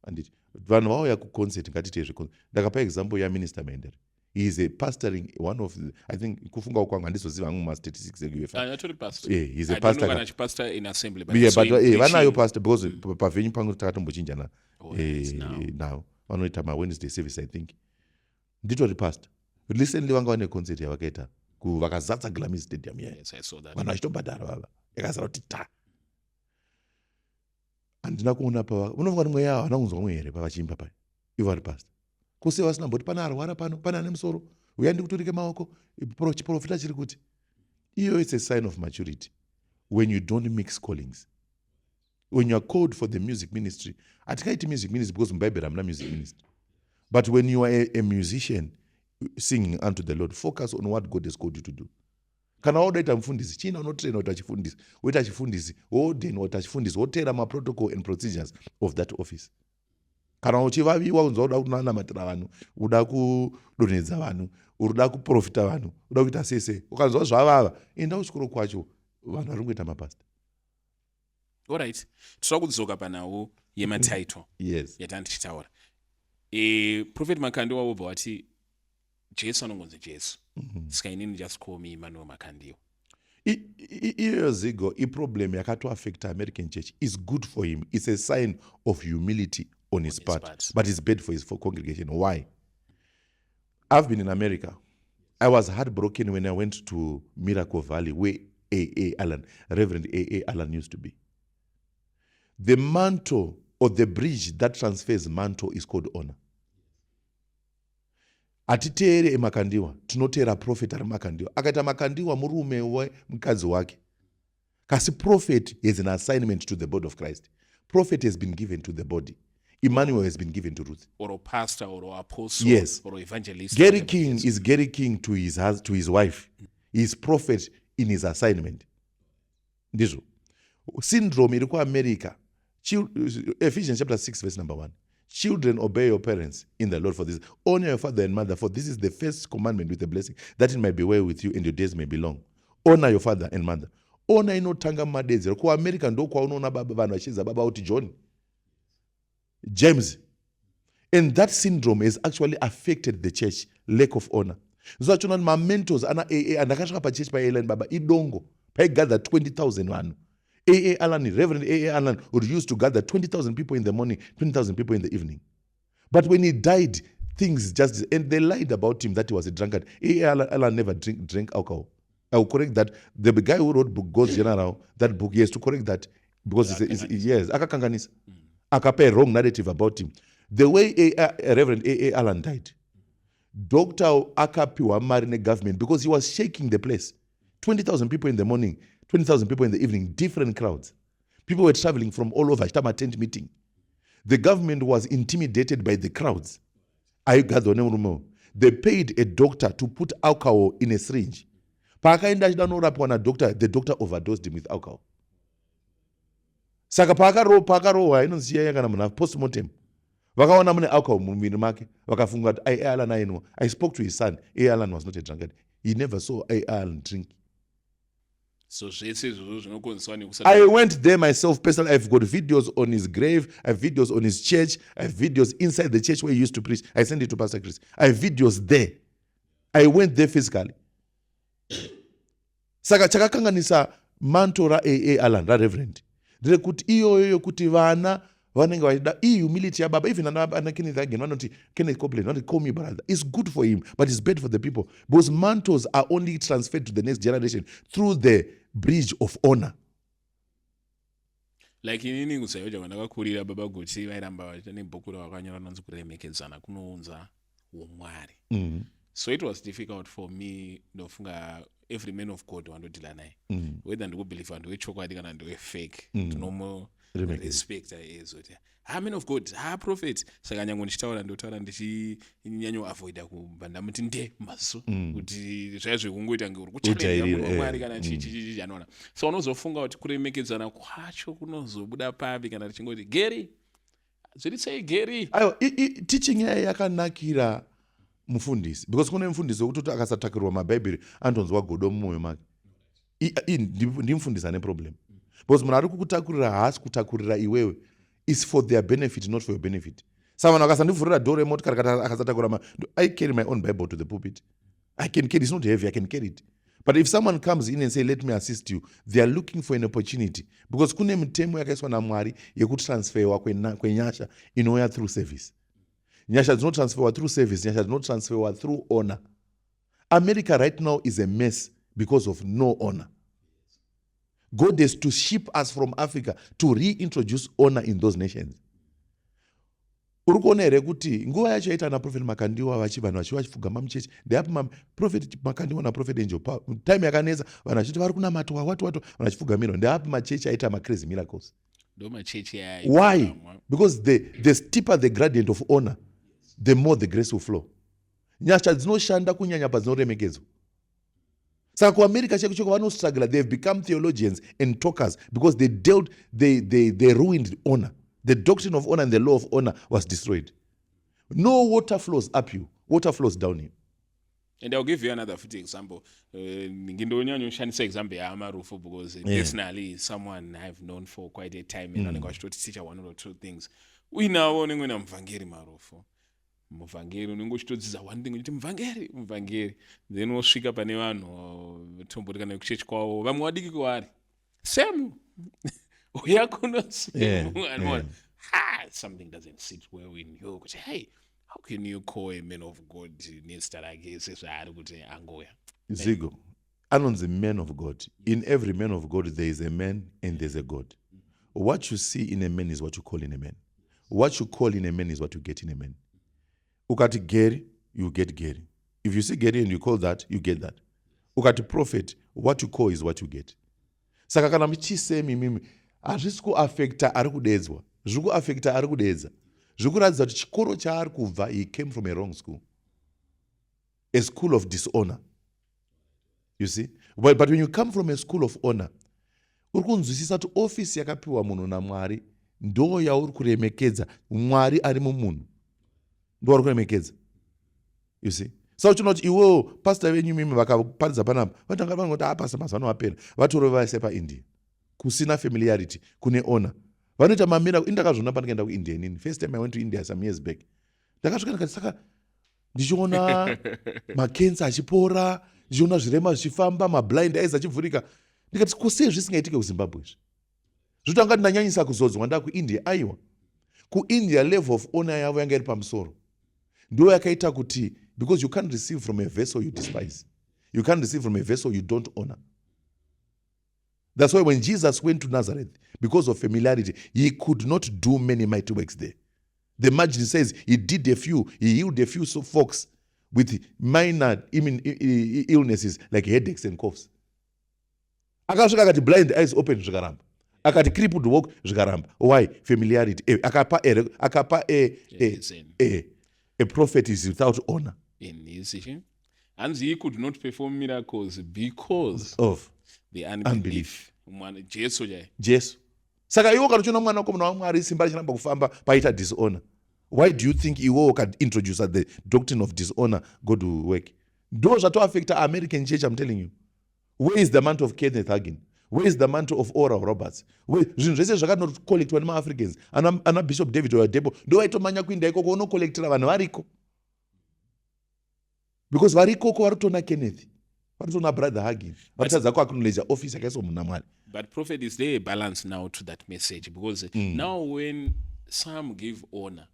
Anditi vanhu vauya kuconcert ngatite zveconcert. Ndakapa example yaMinister Maendere. He is a pastoring one of the, I think kufunga kwangu handizoziva hangu statistics eGUFI. Atori pastor. Yeah, he's a pastor. I don't know pastor in assembly but vanayo pastor because pavenyu pangu takatombochingana now. Vanoita Wednesday service I think. Nditori pastor. Recently vanga vane concert yavakaita vakazadza Glammy Stadium here. Yes, I saw that. Vanhu vachitobhadhara vava. Yakazara kuti ta. Handina kuona pava. Unofunga kuti mweya havana kunzwa mwe here pavachimba paya. Ivo vari pastor. Kuse vasina mboti pana arwara pano, pana ane musoro. Uya ndikuturike maoko. Chiprofita chiri kuti. Iyo it's a sign of maturity. When you don't mix callings. When you are called for the music ministry. Atikaiti music ministry because muBhayibheri hamuna music ministry. But when you are a musician singing unto the Lord, focus on what God has called you to do. Kana wodaita mufundisi, china unotraina kuti achifundisi, woita achifundisi, woordain kuti achifundisi, wotera ma-protocol and procedures of that office. Kana uchivaviwa unzwa uda kunanamatira vanhu, uda kudonhedza vanhu, uda kuprofita vanhu, uda kuita sese, ukanzwa zvavava, enda kuchikoro kwacho, vanhu vari kuita mapasta. Alright. Toda kudzoka panawo yematitle. Yes. Yatandichitaura. Prophet Makandiwa wobva wati Jesu anongonzi Jesu. Sikainini just call me Emmanuel Makandiwa. Iyo zigo, problem yakatoaffecta American church is good for him. It's a sign of humility on his part. But it's bad for his congregation. Why? I've been in America. I was heartbroken when I went to Miracle Valley where Reverend A.A. Allen used to be. The mantle or the bridge that transfers mantle is called honor. Atiteere eMakandiwa, tinoteera prophet ari Makandiwa. Akaita Makandiwa murume wemukadzi wake. Kasi prophet is an assignment to the body of Christ. Prophet has been given to the body. Emmanuel has been given to Ruth. Or a pastor or an apostle. Yes. Or an evangelist. Gary King is Gary King to his wife. He is prophet in his assignment. Ndizvo. Syndrome iri kuAmerica. Ephesians chapter 6 verse number 1. Children, obey your parents in the Lord for this. Honor your father and mother, for this is the first commandment with a blessing, that it might be well with you and your days may be long. Honor your father and mother. Honor inotanga madedzero. Ku America ndo kwaunoona baba vanhu vachiza baba uti John, James. And that syndrome has actually affected the church, lack of honor. Zvachona my mentors ana AA andakasvika pachurch paAlan baba idongo paigather 20,000 vanhu. AA Allen, Reverend AA Allen would used to gather 20,000 people in the morning, 20,000 people in the evening. But when he died, things just, and they lied about him that he was a drunkard. AA Allen never drank alcohol. I will correct that. The guy who wrote book God's General, that book, he has to correct that because yes, akakanganisa. Akape wrong narrative about him. The way Reverend AA Allen died, Dr. Akapiwa Marine government, because he was shaking the place. 20,000 people in the morning, 20,000 people in the evening, different crowds. People were traveling from all over, Shtama tent meeting. The government was intimidated by the crowds. They paid a doctor to put alcohol in a syringe. The doctor overdosed him with alcohol. Saka pakarowa inonziya kana munhu postmortem. Vakaona mune alcohol mumwiri make, vakafunga kuti Alan ainwa. I spoke to his son. Alan was not a drunkard. He never saw Alan drink. So I went there myself personally. I've got videos on his grave. I have videos on his church. I have videos inside the church where he used to preach. I sent it to Pastor Chris. I have videos there. I went there physically. Saka chakakanganisa manto ra AA Allen, ra Reverend. Ndire kuti iyo kuti vana vanenge vachida humility ya baba. Even ana Kenneth again, vanoti Kenneth Copeland, vanoti call me brother. It's good for him, but it's bad for the people. Because mantles are only transferred to the next generation through the bridge of honor. Like inini kusayoja vandakakurira baba Guti vairamba vachiita nebhuku ravakanyora rinonzi kuremekedzana kunounza umwari. So it was difficult for me ndofunga every man of God wandodhila naye. Whether ndikubelieve vanhu vechokwadi kana ndevefake. Tinomo respect ezoti. Man of God, prophet. Saka nyango ndichitaura ndotaura ndichinyanyoavoida kubva ndamuti nde maso kuti zvaizvo kungoita ngekuti kuchallenge mwari kana chichi anoona. So unozofunga kuti kuremekedzana kwacho kunozobuda papi kana tichingoti Gary. Zviri sei Gary? Ayo teaching yaye yakanakira mufundisi, because kune mufundisi wekuti akasatakirwa mabhaibheri antonzwa godo mumwoyo make. Ndimufundisa neproblem. Because munhu ari kukutakurira haasi kutakurira iwewe. It's for their benefit, not for your benefit. Someone akasandivhurira door remote akasatakura I carry my own Bible to the pulpit. I can carry it. It's not heavy, I can carry it. But if someone comes in and say, let me assist you, they are looking for an opportunity. Because kune mitemo yakaiswa naMwari yekutransferwa kwenyasha inouya through service. Nyasha does not transfer through service. Nyasha does not transfer through honor. America right now is a mess because of no honor. God is to ship us from Africa to reintroduce honor in those nations. Urikuona here kuti nguva yacho yaita na Prophet Makandiwa vanhu vachifugama muchechi. Ndeapo Prophet Makandiwa na Prophet Angel time yakanesa vanhu vachiti vari kunamatwa watu vanhu vachifugamirwa. Ndeapo machechi aita crazy miracles. Why? Because the steeper the gradient of honor, the more the grace will flow. Nyasha dzinoshanda kunyanya padzinoremekedzwa. Saka kuAmerica cheko vanostruggle, they have become theologians and talkers because they ruined honor. The doctrine of honor and the law of honor was destroyed. No water flows up you, water flows down you. And I'll give you another example. Ngindonyanyoshandisa example yaMarufu because personally someone I've known for quite a time and I'm going to teach one or two things. We now only when I'm Mvangeri Marufu. Mvangeri unongochitodzidza one thing kuti mvangeri then wosvika pane vanhu tombotika nekuchechi kwavo vamwe wadiki kwaari same uyakunosanoona something doesn't sit well in you kuti hey, how can you call a man of God nezita rake sezvaari kuti angoya Zigo anonzi man of God. In every man of God there is a man and there's a God. What you see in a man is what you call in a man. What you call in a man is what you get in a man. Ukati Gary, you get Gary. If you see Gary and you call that, you get that. Ukati prophet, what you call is what you get. Saka kana michisemi mimi, hazvisi kuaffecta ari kudedzwa. Zviri kuaffecta ari kudedza. Zviri kuratidza kuti chikoro chaari kubva, he came from a wrong school. A school of dishonor. You see? But when you come from a school of honor, uri kunzwisisa kuti office yakapiwa munhu naMwari ndo yauri kuremekedza. Mwari ari mumunhu ndo vari kuremekedza. You see, so uchina kuti iwewo pastor venyu mimi vakaparidza panapa vatanga vanoti pastor mazano vapera vatore vaise paIndia kusina familiarity kune honor vanoita mamira. Indakazviona pandikaenda kuIndia inini. First time I went to India some years back, ndakasvika ndikati saka ndichiona makensa achipora, ndichiona zvirema zvichifamba, mablind eyes achivhurika, ndikati kusei zvisingaitike kuZimbabwe izvi. Zvotanga ndinanyanyisa kuzodzwa ndaa kuIndia. Aiwa, kuIndia level of honor yavo yanga iri pamusoro. Ndo yakaita kuti, because you can't receive from a vessel you despise, you can't receive from a vessel you don't honor. That's why when Jesus went to Nazareth, because of familiarity, he could not do many mighty works there. The margin says he did a few, he healed a few folks with minor illnesses like headaches and coughs. Akasvika akati blind eyes open zvikaramba, akati crippled walk zvikaramba. Why? Familiarity. Akapa a prophet is without honor. In his issue. And he could not perform miracles because of the unbelief. Jesu. Saka iwo kanochiona mwana wako muna waMwari simba richiramba kufamba paita dishonor. Why do you think iwo can introduce the doctrine of dishonor God will work? Those that affect our American church, I'm telling you. Where is the mantle of Kenneth Hagin? Where is the mantle of Oral Roberts? Zvinhu zvese zvakanokolektwa nemaAfricans. Ana Bishop David Oyedepo ndo vaitomanya kuinda ikoko unokolektera vanhu variko. Because varikoko varikutona Kenneth, varikutona brother Hagin, varitadza kuacknowledge office yakaiswa munhu naMwari. But prophet, is there a balance now to that message? Because now when some give honor,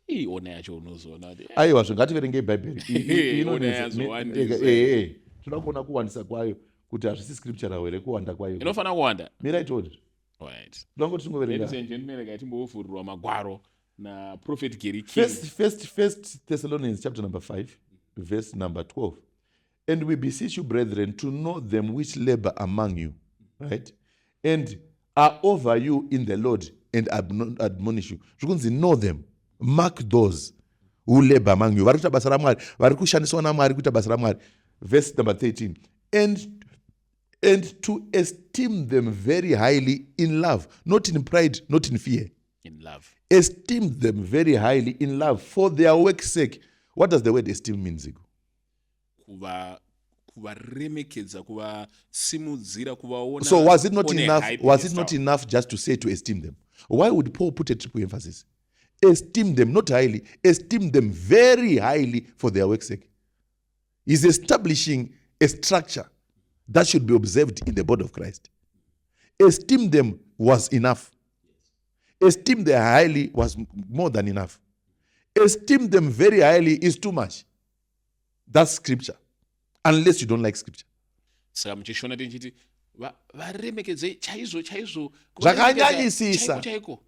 honor yacho unozoona. Aiwa, zvingativerengei Bible. Honor yazowandisa. Toda kuona kuwandisa kwayo kuti hazvisi scriptural here kuwanda kwayo. Inofana kuwanda. Mira itodi. Right. Tongoti tingoverenga. Ladies and gentlemen, gatimbofurirwa magwaro na prophet Gary King. First Thessalonians chapter number 5, verse number 12. And we beseech you, brethren, to know them which labor among you, right? And are over you in the Lord and admonish you. Zvikunzi know them, mark those who labor among you. Vari kuita basa raMwari, vari kushandiswa naMwari kuita basa raMwari. Verse number 13. And to esteem them very highly in love, not in pride, not in fear. In love. Esteem them very highly in love for their work's sake. What does the word esteem mean, Zigo? Kuvaremekedza, kuvasimudzira, kuvaona. So was it not enough? Was it not enough just to say to esteem them? Why would Paul put a triple emphasis? Esteem them, not highly. Esteem them very highly for their work's sake. He's establishing a structure that should be observed in the body of Christ. Esteem them was enough. Esteem them highly was more than enough. Esteem them very highly is too much. That's scripture. Unless you don't like scripture. Saka muchishona tichiti varemekedze chaizvo chaizvo zvakanyanyisisa. chaiko.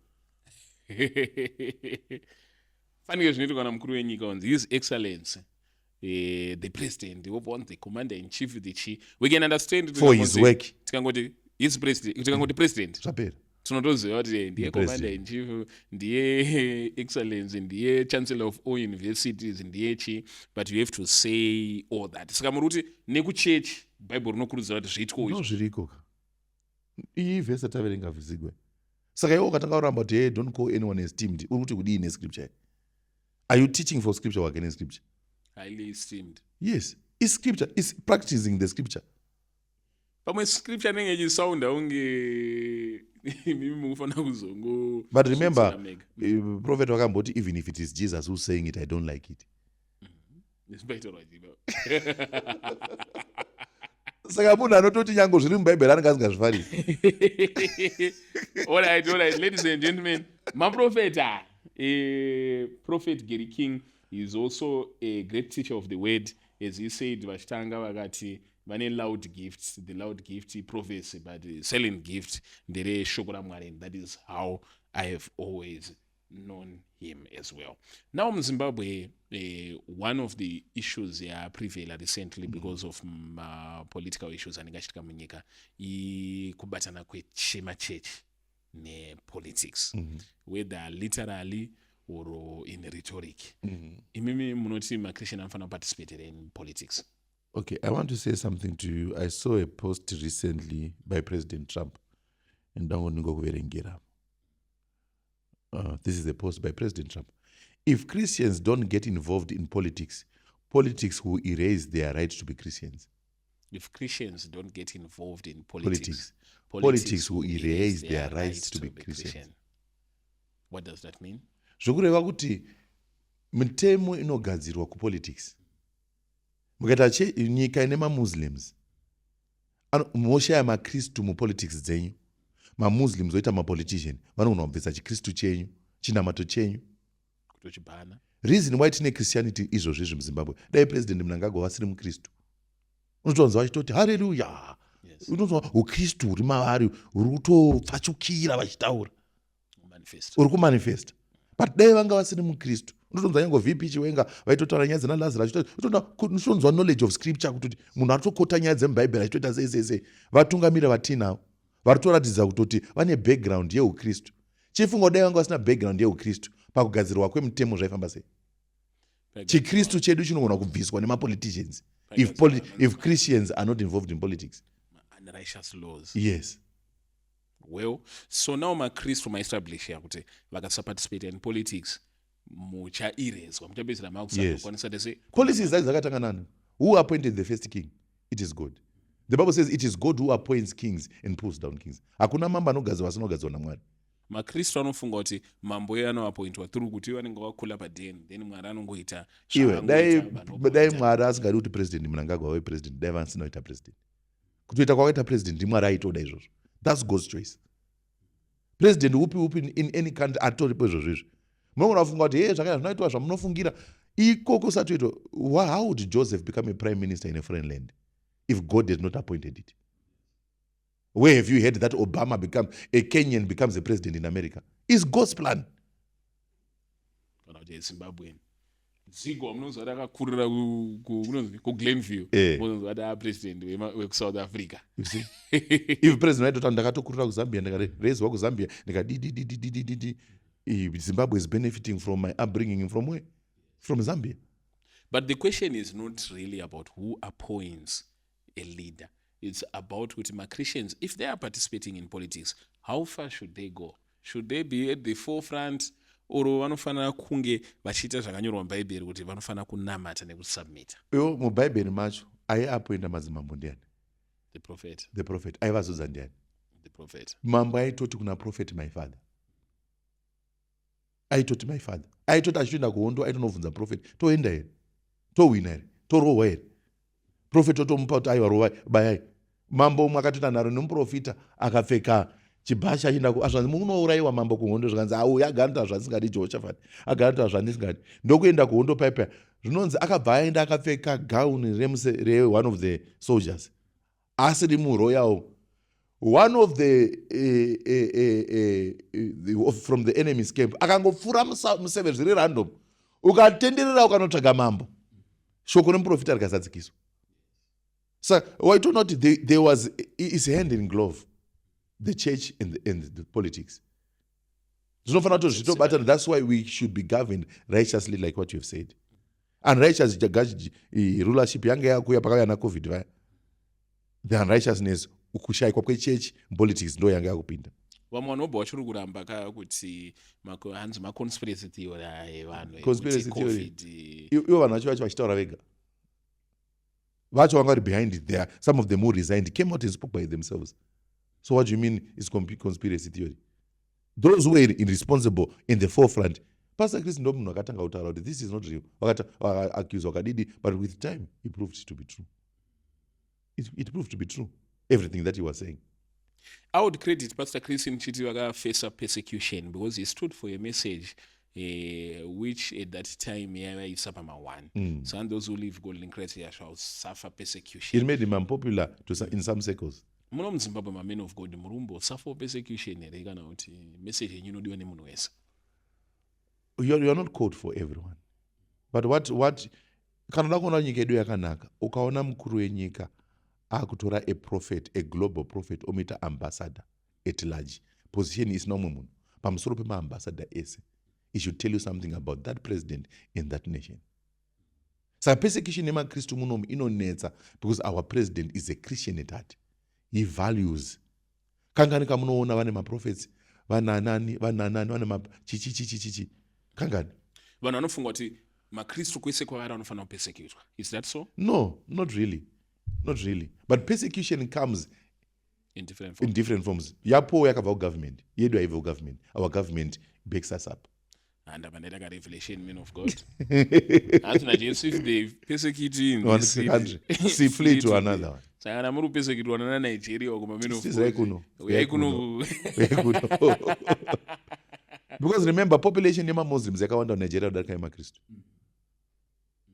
Fanike zvinoitwa kana mukuru wenyika unzi His Excellency the President, the Commander in Chief, the Chief. We can understand for his work. Tikangoti his President, tikangoti President. Zvapera. Tinotoziva kuti ndiye Commander in Chief, ndiye Excellency, ndiye Chancellor of all universities, ndiye chi, but you have to say all that. Saka muri kuti nekuchechi Bible rinokurudzira kuti zviitwe izvo. Zviriko. Iyi verse taverenga vizigwe. Saka iwo katanga uramba kuti hey, don't call anyone esteemed. Uri kuti kudii nescripture? Are you teaching for scripture or against scripture? Highly esteemed. Yes, it's scripture. It's practicing the scripture. Pamwe scripture nenge ichisounda unge mimi mufana kuzongo. But remember, prophet wakamboti even if it is Jesus who's saying it, I don't like it. Saka munhu anototi nyango zviri muBhaibheri anenge asingazvifariri. All right, ladies and gentlemen, maprofeta, Prophet Gary King is also a great teacher of the word. As he said, vachitanga vakati vane loud gifts, the loud gift prophecy, but the silent gift ndere shoko raMwari. That is how I have always known him as well. Now in Zimbabwe, one of the issues here prevailed recently because of political issues anengachitika munyika kubatana kwechema church ne politics, whether literally or in rhetoric. Imimi munoti ma-Christian anofana participate in politics. Okay, I want to say something to you. I saw a post recently by President Trump. And don't go kuverengera. This is a post by President Trump. If Christians don't get involved in politics, politics will erase their right to be Christians. If Christians don't get involved in politics, Politics will erase their rights to be Christians. What does that mean? Zvokureva kuti mitemo inogadzirwa kupolitics. Mukaita nyika ine mamuslims, moshaya makristu mupolitics dzenyu. Mamuslims oita mapolitician vanogona kubvisa chikristu chenyu, chinamato chenyu. Kutochibhana. Reason why tine Christianity izvozvizvi muZimbabwe, dai president Mnangagwa asiri mukristu, unotonzwa vachitoti haleluya. Yes. Unotonzwa ukristu huri mavari huri kutopfachukira vachitaura, Manifest. uri kumanifesta. But dai vanga vasiri mukristu, unotonzwa nyange VP Chiwenga vaitotaura nyaya dzenaLazarus, unotonzwa knowledge of scripture kuti munhu atokota nyaya dzemubhaibheri achitoita sei. Vatungamiri vatinavo vari kutoratidza kutoti vane background yeukristu. Chifungo dai vanga vasina background yeukristu, pakugadzirwa kwemitemo zvaifamba sei? Chikristu chedu chinogona kubviswa nemapoliticians if Christians are not involved in politics. Unrighteous laws. Yes. Well, so now makristu maestablish kuti vakasaparticipate in politics muchairezwa muchapedzisira makusakwanisa tese. Policies dzakatanga nani? Who appointed the first king? It is God. The Bible says it is God who appoints kings and pulls down kings. Hakuna mambo anogadzirwa asinogadzirwa naMwari. makristu anofunga kuti mambo iye anoapointwa through kuti iwe anenge wakula padeni then mwari anongoita Iwe dai Mwari asingadi kuti president Mnangagwa ave president, dai vasinoita president. Kutoita kwakaita president ndiMwari aitoda izvozvo. That's God's choice. President upi in any country atoripo izvozvizvi. Munogona kufunga kuti zvakaita zvinoitwa zvamunofungira ikoko satoitwa. How would Joseph become a prime minister in a foreign land if God had not appointed it? Where have you heard that Obama a Kenyan becomes a president in America? It's God's plan. kana kuti eZimbabwe Zigo munonzwa akakurira kuGlenview munonzwa kuti apresident weSouth Africa. You see? If president waitota ndakatokurira kuZambia ndikarezwa kuZambia ndikadidididididi Zimbabwe is benefiting from my upbringing from where? From Zambia. But the question is not really about who appoints a leader. It's about with my Christians, if they are participating in politics, how far should they go? Should they be at the forefront or vanofanira kunge vachiita zvakanyorwa mubhaibheri kuti vanofanira kunamata nekusubmita? Iwo mubhaibheri macho aiapoinda madzimambo ndiani? The prophet. The prophet. Aivazodza ndiani? The prophet. Mambo aitoti kuna prophet my father. Aitoti my father. Aitoti achitoenda kuhondo aitonobvunza prophet, toenda here? Towina here? Torohwa here? Prophet otomupa kuti aiwa rova bayai. Mambo mwakatoita nharo nomuprofita akapfeka chibhasha achienda azvanzi munourayiwa mambo kuhondo zvakanzi auya aganota zvandisingadi Jehoshaphat aganota zvandisingadi ndokuenda kuhondo paipa zvinonzi akabva aenda akapfeka gauni one of the soldiers asiri muroyal one of the from the enemy's camp akangopfura museve zviri random ukatenderera ukanotsvaga mambo shoko remuprofita rikazadzikiswa. So why do not there was is hand in glove, the church and the politics. That's why we should be governed righteously, like what you have said. And righteous rulership yange yakuya pakauya na COVID vaya. The unrighteousness ukushaikwa kwechurch politics ndo yange yakupinda. Vamwe vanobva vachiri kuramba kuti hanzi maconspiracy theory evanhu conspiracy theory ivo vanhu vacho vacho vachitaura vega vacho vanga vari behind it there. Some of them who resigned came out and spoke by themselves. So what do you mean is conspiracy theory? Those who were irresponsible in the forefront, Pastor Chris ndo munhu akatanga kutaura kuti this is not real, accused wakadidi, but with time it proved to be true. It proved to be true, everything that he was saying. I would credit Pastor Chris in Chiti face up persecution because he stood for a message which at that time is Sapama one. So and those who live Golden Criteria shall suffer persecution. It made him unpopular in some circles. Muno mZimbabwe ma men of God murumbo suffer persecution kana kuti message yenyu inodiwa nemunhu wese. You are not called for everyone. But what kana udakuona nyika yedu yakanaka ukaona mukuru wenyika akutora a prophet, a global prophet omita ambassador at large. Position is no munhu pamusoro pema ambassador ese. It should tell you something about that president in that nation. So persecution nema Kristu munomu inonetsa because our president is a Christian at heart. He values. Kanganika munoona vane maprophets vananani vana chichichichichi kangani. vanhu vanofunga kuti makristu kwese kwavari vanofanira kupesekutwa. Is that so? No, not really. But persecution comes In different forms. in different forms. Yapo yakabva kugovernment, yedu haiva kugovernment. Our government backs us up. And I'm a revelation, men of God. As Nigerians, if they persecute you in One this country, city, see flee to another one. Saka namuri persecute wana Nigeria okuma men of Sizai God. kuno. Uyai kuno. Because remember, population yema Muslims yakawanda Nigeria kudarika yema Kristu.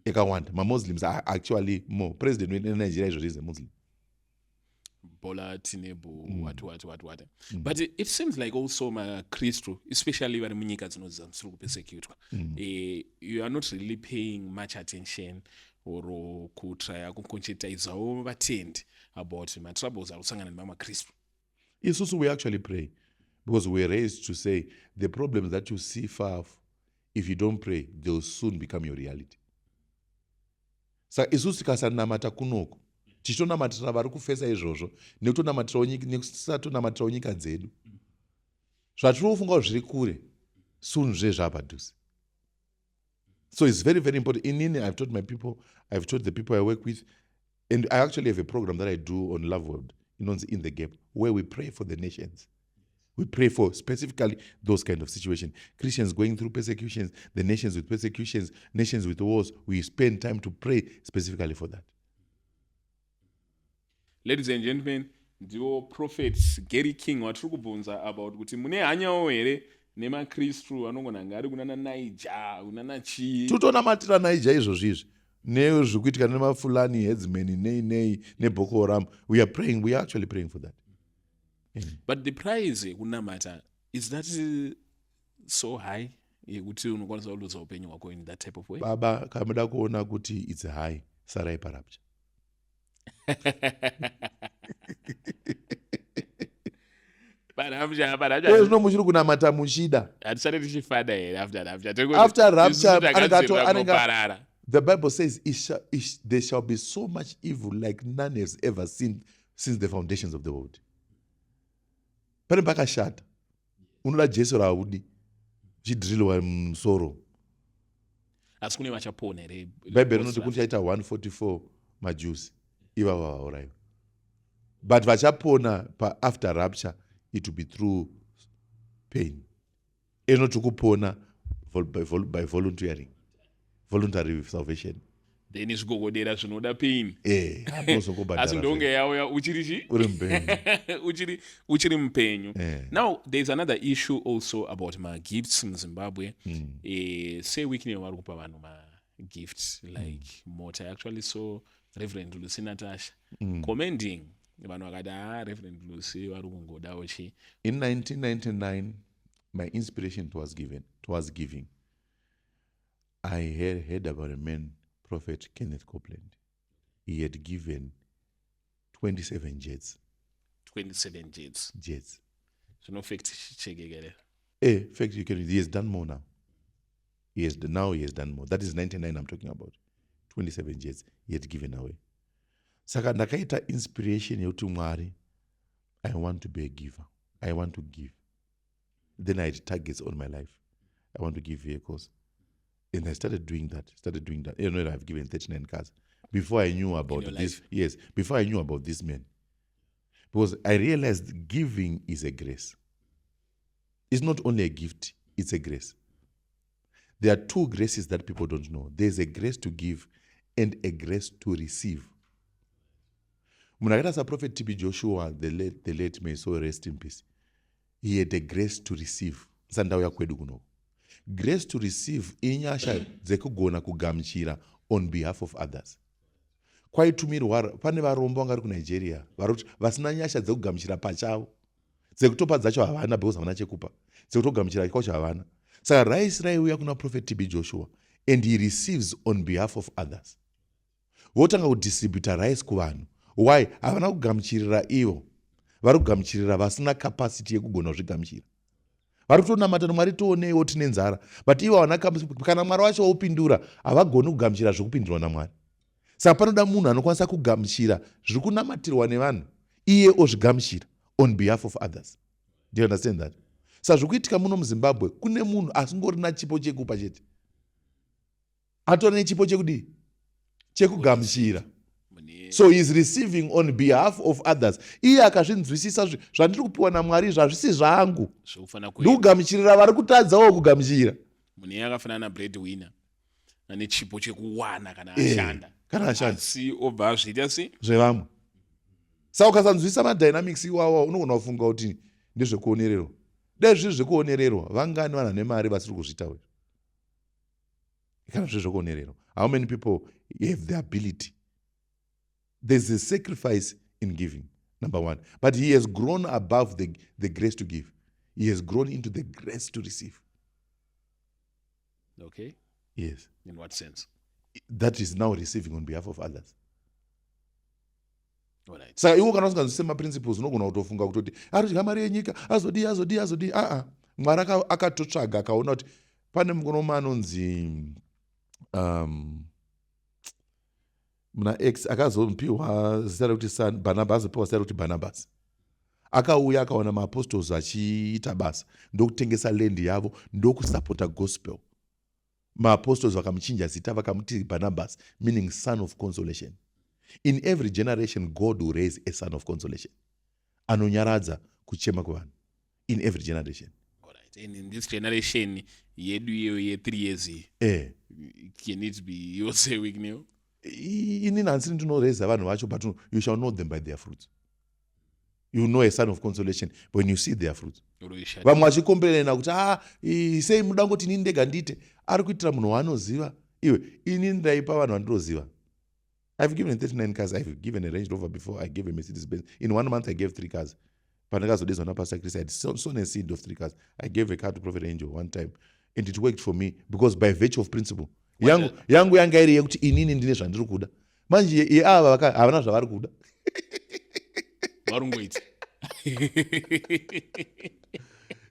Yakawanda. Ma Muslims are actually more. President in Nigeria is a Muslim. Bola Tinubu, what. But it seems like also makristu, especially vari munyika dzinozanzira kupesekutwa, you are not really paying much attention or kutraya kuconchetizawo vatendi about matroubles ari kusangana nemakristu. Isusu, we actually pray because we are raised to say the problems that you see far off, if you don't pray, they'll soon become your reality. Saka isusu tikasanamata kunoko tichitonamatira vari kufesa izvozvo nekusatonamatirao nyika dzedu, zvatiri kufunga zviri kure soon zvezvapadhuze. So it's very, very important. Inini, I've told the people I work with, and I actually have a program that I do on Love World, In the Gap, where we pray for the nations. We pray for specifically those kind of situations. Christians going through persecutions, the nations with persecutions, nations with wars. We spend time to pray specifically for that. Ladies and gentlemen, ndiwo prophets Gary King watiri kubvunza about kuti mune hanyawo here nemakristu anongonanga ari kunana Naija, kunana chii. Totonamatira Naija izvozvizvi nezvikuitika nemafulani headsmen nei neBoko Haram. We are actually praying for that. But the price yekunamata, is that so high yekuti unokwanisa kuluza upenyu hwako in that type of way? Baba, kamuda kuona kuti it's high, sarai parapcha. Zvino muchiri kunamata muchida. Hatisati tichifada here after rapture. The Bible says there shall be so much evil like none has ever seen since the foundations of the world. Pane pakashata. Unoda Jesu raudi chidhirilwa musoro. Asi kune vachapona here. Bible rinoti kuti chaita 144 maJews. Iva vauraiwa. But vachapona after rapture, it will be through pain. Not kupona by voluntary salvation. Then zvigogodera zvinoda pain. Asi ndonge yauya uchiri mupenyu. Now there's another issue also about gifts in Zimbabwe. Say weekly vari kupa vanhu gifts like mota. I actually saw Reverend Lucy Natasha commending vanhu vakati Reverend Lucy vari kungodawo chi. In 1999, my inspiration was giving. I heard about a man, Prophet Kenneth Copeland. He had given 27 jets. 27 jets. So no fact check again. Fact you can. He has done more now. He has done more. That is 99 I'm talking about. 27 jets he had given away. Saka ndakaita inspiration yekuti Mwari, I want to be a giver. I want to give. Then I had targets on my life. I want to give vehicles. And I started doing that. You know, I've given 39 cars. Before I knew about this. Yes, before I knew about this man. Because I realized giving is a grace. It's not only a gift, it's a grace. There are two graces that people don't know. There's a grace to give and a grace to receive. Munagata Prophet TB Joshua, the late may so rest in peace. He had a grace to receive. Grace to receive inyasha dzekugona kugamuchira on behalf of others. Kwaitumirwa pane varombo vangari kuNigeria varuti vasina nyasha dzekugamuchira pachavo. Dzekutopa dzacho havana because havana chekupa. Dzekutogamuchira kwacho havana. Saka rais raiuya kuna Prophet TB Joshua and he receives on behalf of others. Votanga kudistributa rice kuvanhu. Why? Havana kugamuchirira ivo. Vari kugamuchirira vasina capacity yekugona kuzvigamuchira. Vari kutonamata Mwari tioneiwo tine nzara. But ivo havana kana Mwari wacho wopindura havagoni kugamuchira zvokupindurwa naMwari. Saka panoda munhu anokwanisa kugamuchira zviri kunamatirwa nevanhu iye ozvigamuchira on behalf of others. Do you understand that? sazvikuitika muno muZimbabwe kune munhu asingorina chipo chekupa chete, atori nechipo chekudii, chekugamuchira. So he is receiving on behalf of others. Iye akazvinzwisisa zvandiri kupiwa naMwari zvazvisi zvangu, ndikugamuchirira vari kutadzawo kugamuchira. Munhu iye akafanana nabreadwinner ane chipo chekuwana kana ashanda, asi obva azviita zvevamwe. Saka ukasanzwisisa madynamics iwawa unogona kufunga kuti ndezvekuonererwa. Dai zviri zvekuonererwa, vangani vanhu vane mari vasiri kuzvitaura? Kana zviri zvekuonererwa, how many people have the ability? There's a sacrifice in giving, number one. But he has grown above the grace to give. He has grown into the grace to receive. Okay. Yes. In what sense? That is now receiving on behalf of others. Alright. Saka iwo kana usinganzwisise maprinciples unogona kutofunga kutoti arikudya mari yenyika azodii. Mwari akatotsvaga akaona kuti pane mukomana anonzi muna X akazopiwa zita rekuti Barnabas, azopiwa zita rekuti Barnabas. Akauya akaona maapostles achiita basa ndokutengesa land yavo ndokusapota gospel. Maapostles vakamuchinja zita vakamuti Barnabas, meaning son of consolation. In every generation, God will raise a son of consolation. Anonyaradza kuchema kwevanhu. In every generation. Alright. And in this generation, yedu ye 3 years. Can it be your say week now? Inini hansini ndinoreza vanhu vacho, but you shall know them by their fruits. You know a son of consolation when you see their fruits. Vamwe vachikomberena kuti sei muda ngoti inini ndega ndite, ari kuitira munhu waanoziva. Iwe inini ndaipa vanhu vandinoziva. I've given 39 cars. I've given a Range Rover before. I gave a Mercedes Benz. In 1 month, I gave 3 cars. Pandakazodezwa na Pastor Chris, I had sown a seed of 3 cars. I gave a car to Prophet Angel one time. And it worked for me because by virtue of principle. Yangu yanga iri yekuti inini ndine zvandiri kuda. Manje ava havana zvavari kuda. Varungoita.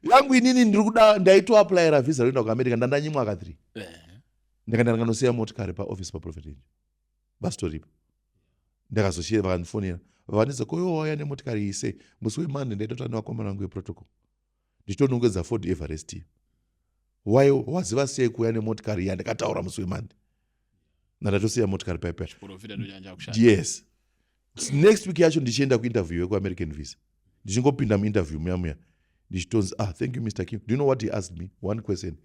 Yangu inini ndiri kuda ndaitoaplyira visa roenda kuAmerica ndandanyimwa ka 3. Ndikaenda ndikanosiya motikari paoffice paProphet Angel. Bastoripo. Ndakazoshiya vakandifonera. Vanisa koyowauya nemotikari iyi sei musi weMonday ndaitotana nevakomana vangu veprotocol. Ndichitonongedza Ford Everest iyi. Why waziva sei kuuya nemotikari iyi yandakataura musi weMonday? Ndatosiya motikari paipai. Yes. Next week yacho ndichienda kuinterview yekuAmerican visa. Ndichingopinda muinterview muya. Ndichitonzi, thank you Mr. King. Do you know what he asked me? One question.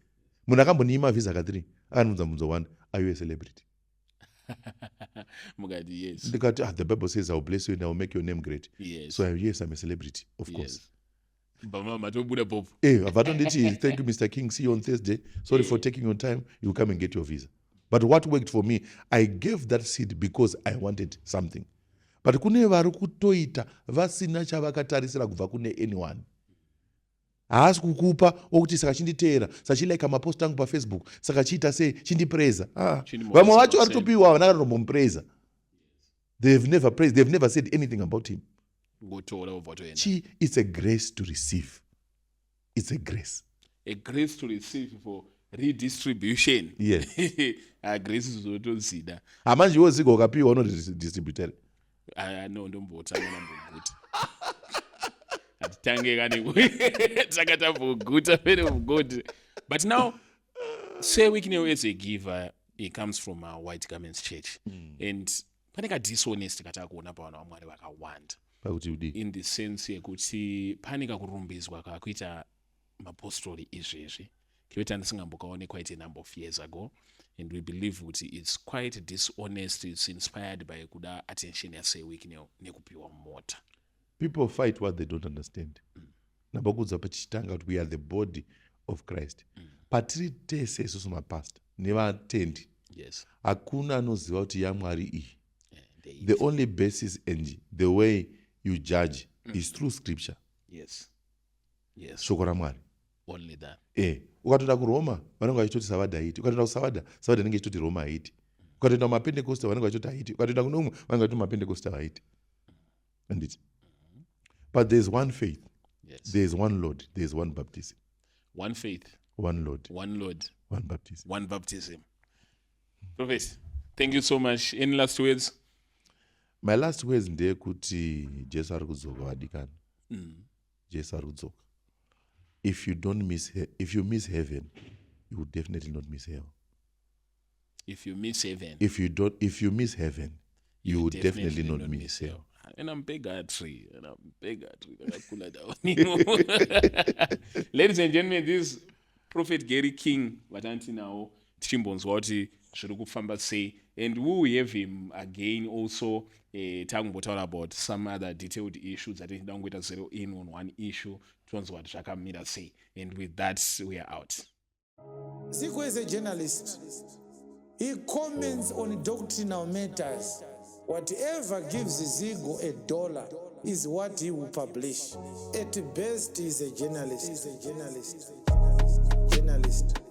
Munhu akamboniima visa ka3. Akanibvunza mubvunzo 1. Are you a celebrity? Mugadi, yes. The Bible says I will bless you and I will make your name great. Yes. So yes, I'm a celebrity, of course. Yes. Thank you, Mr. King. See you on Thursday. Sorry for taking your time. You come and get your visa. But what worked for me, I gave that seed because I wanted something. But kune vari kutoita vasina chavakatarisira kubva kune anyone. Haasi kukupa okuti saka chinditeera, saka chilike mapost angu paFacebook, saka chiita sei chindipreza. Vamwe vacho varitopiwa vanakatombomupreza. They've never praised, they've never said anything about him. It's a grace to receive. It's a grace. A grace to receive for redistribution. Yes. Grace is zotozida. Manje iwe ziko ukapiwa unodistributera. No, ndombotanga namboguta. Atange kani takatamboguta very good. But now, say we can as a giver, it comes from a White Garments Church. And paneka dishonest kata kuona pa vanhu vamwari vakawanda. In the sense yekuti paneka kurumbizwa kakuita mapostori izvezvi. Kiweta ndisingambokaone quite a number of years ago. And we believe it's quite dishonest. It's inspired by kuda attention ya say week nekupiwa mota. People fight what they don't understand. Nabakudza pachitanga kuti we are the body of Christ. Patiri tese isusu mapastor nevatendi. Yes. Hakuna anoziva kuti yaMwari iyi. The only basis and the way you judge is through scripture. Yes. Yes. Shoko raMwari. Only that. Ukatoenda kuRoma vanenge vachitoti Sabata haiti. Ukatoenda kuSabata inenge ichitoti Roma haiti. Ukatoenda kumaPentecost vanenge vachitoti haiti. Ukatoenda kunomwe vanenge vachitoti maPentecost haiti. Anditi. But there's one faith. Yes. There's one Lord. There's one baptism. One faith. One Lord. One Lord. One baptism. One baptism. Professor, thank you so much. Any last words? My last words ndeyekuti Jesu ari kudzoka vadikani. Jesu ari kudzoka. if you miss heaven, you will definitely not miss hell. If you miss heaven, If you miss heaven, you will definitely not miss hell. and I'm bigotry. Ladies and gentlemen, this Prophet Gary King vatanti now tichimbonzwa kuti zviri kufamba sei, and we will have him again also takumbotaura about some other detailed issues that tinida kungoita zero in on one issue tonzwa kuti zvakamira sei. And with that, we are out. Zico is a journalist. He comments on doctrinal matters. Whatever gives Zico $1 is what he will publish. At best, he's a journalist. Journalist.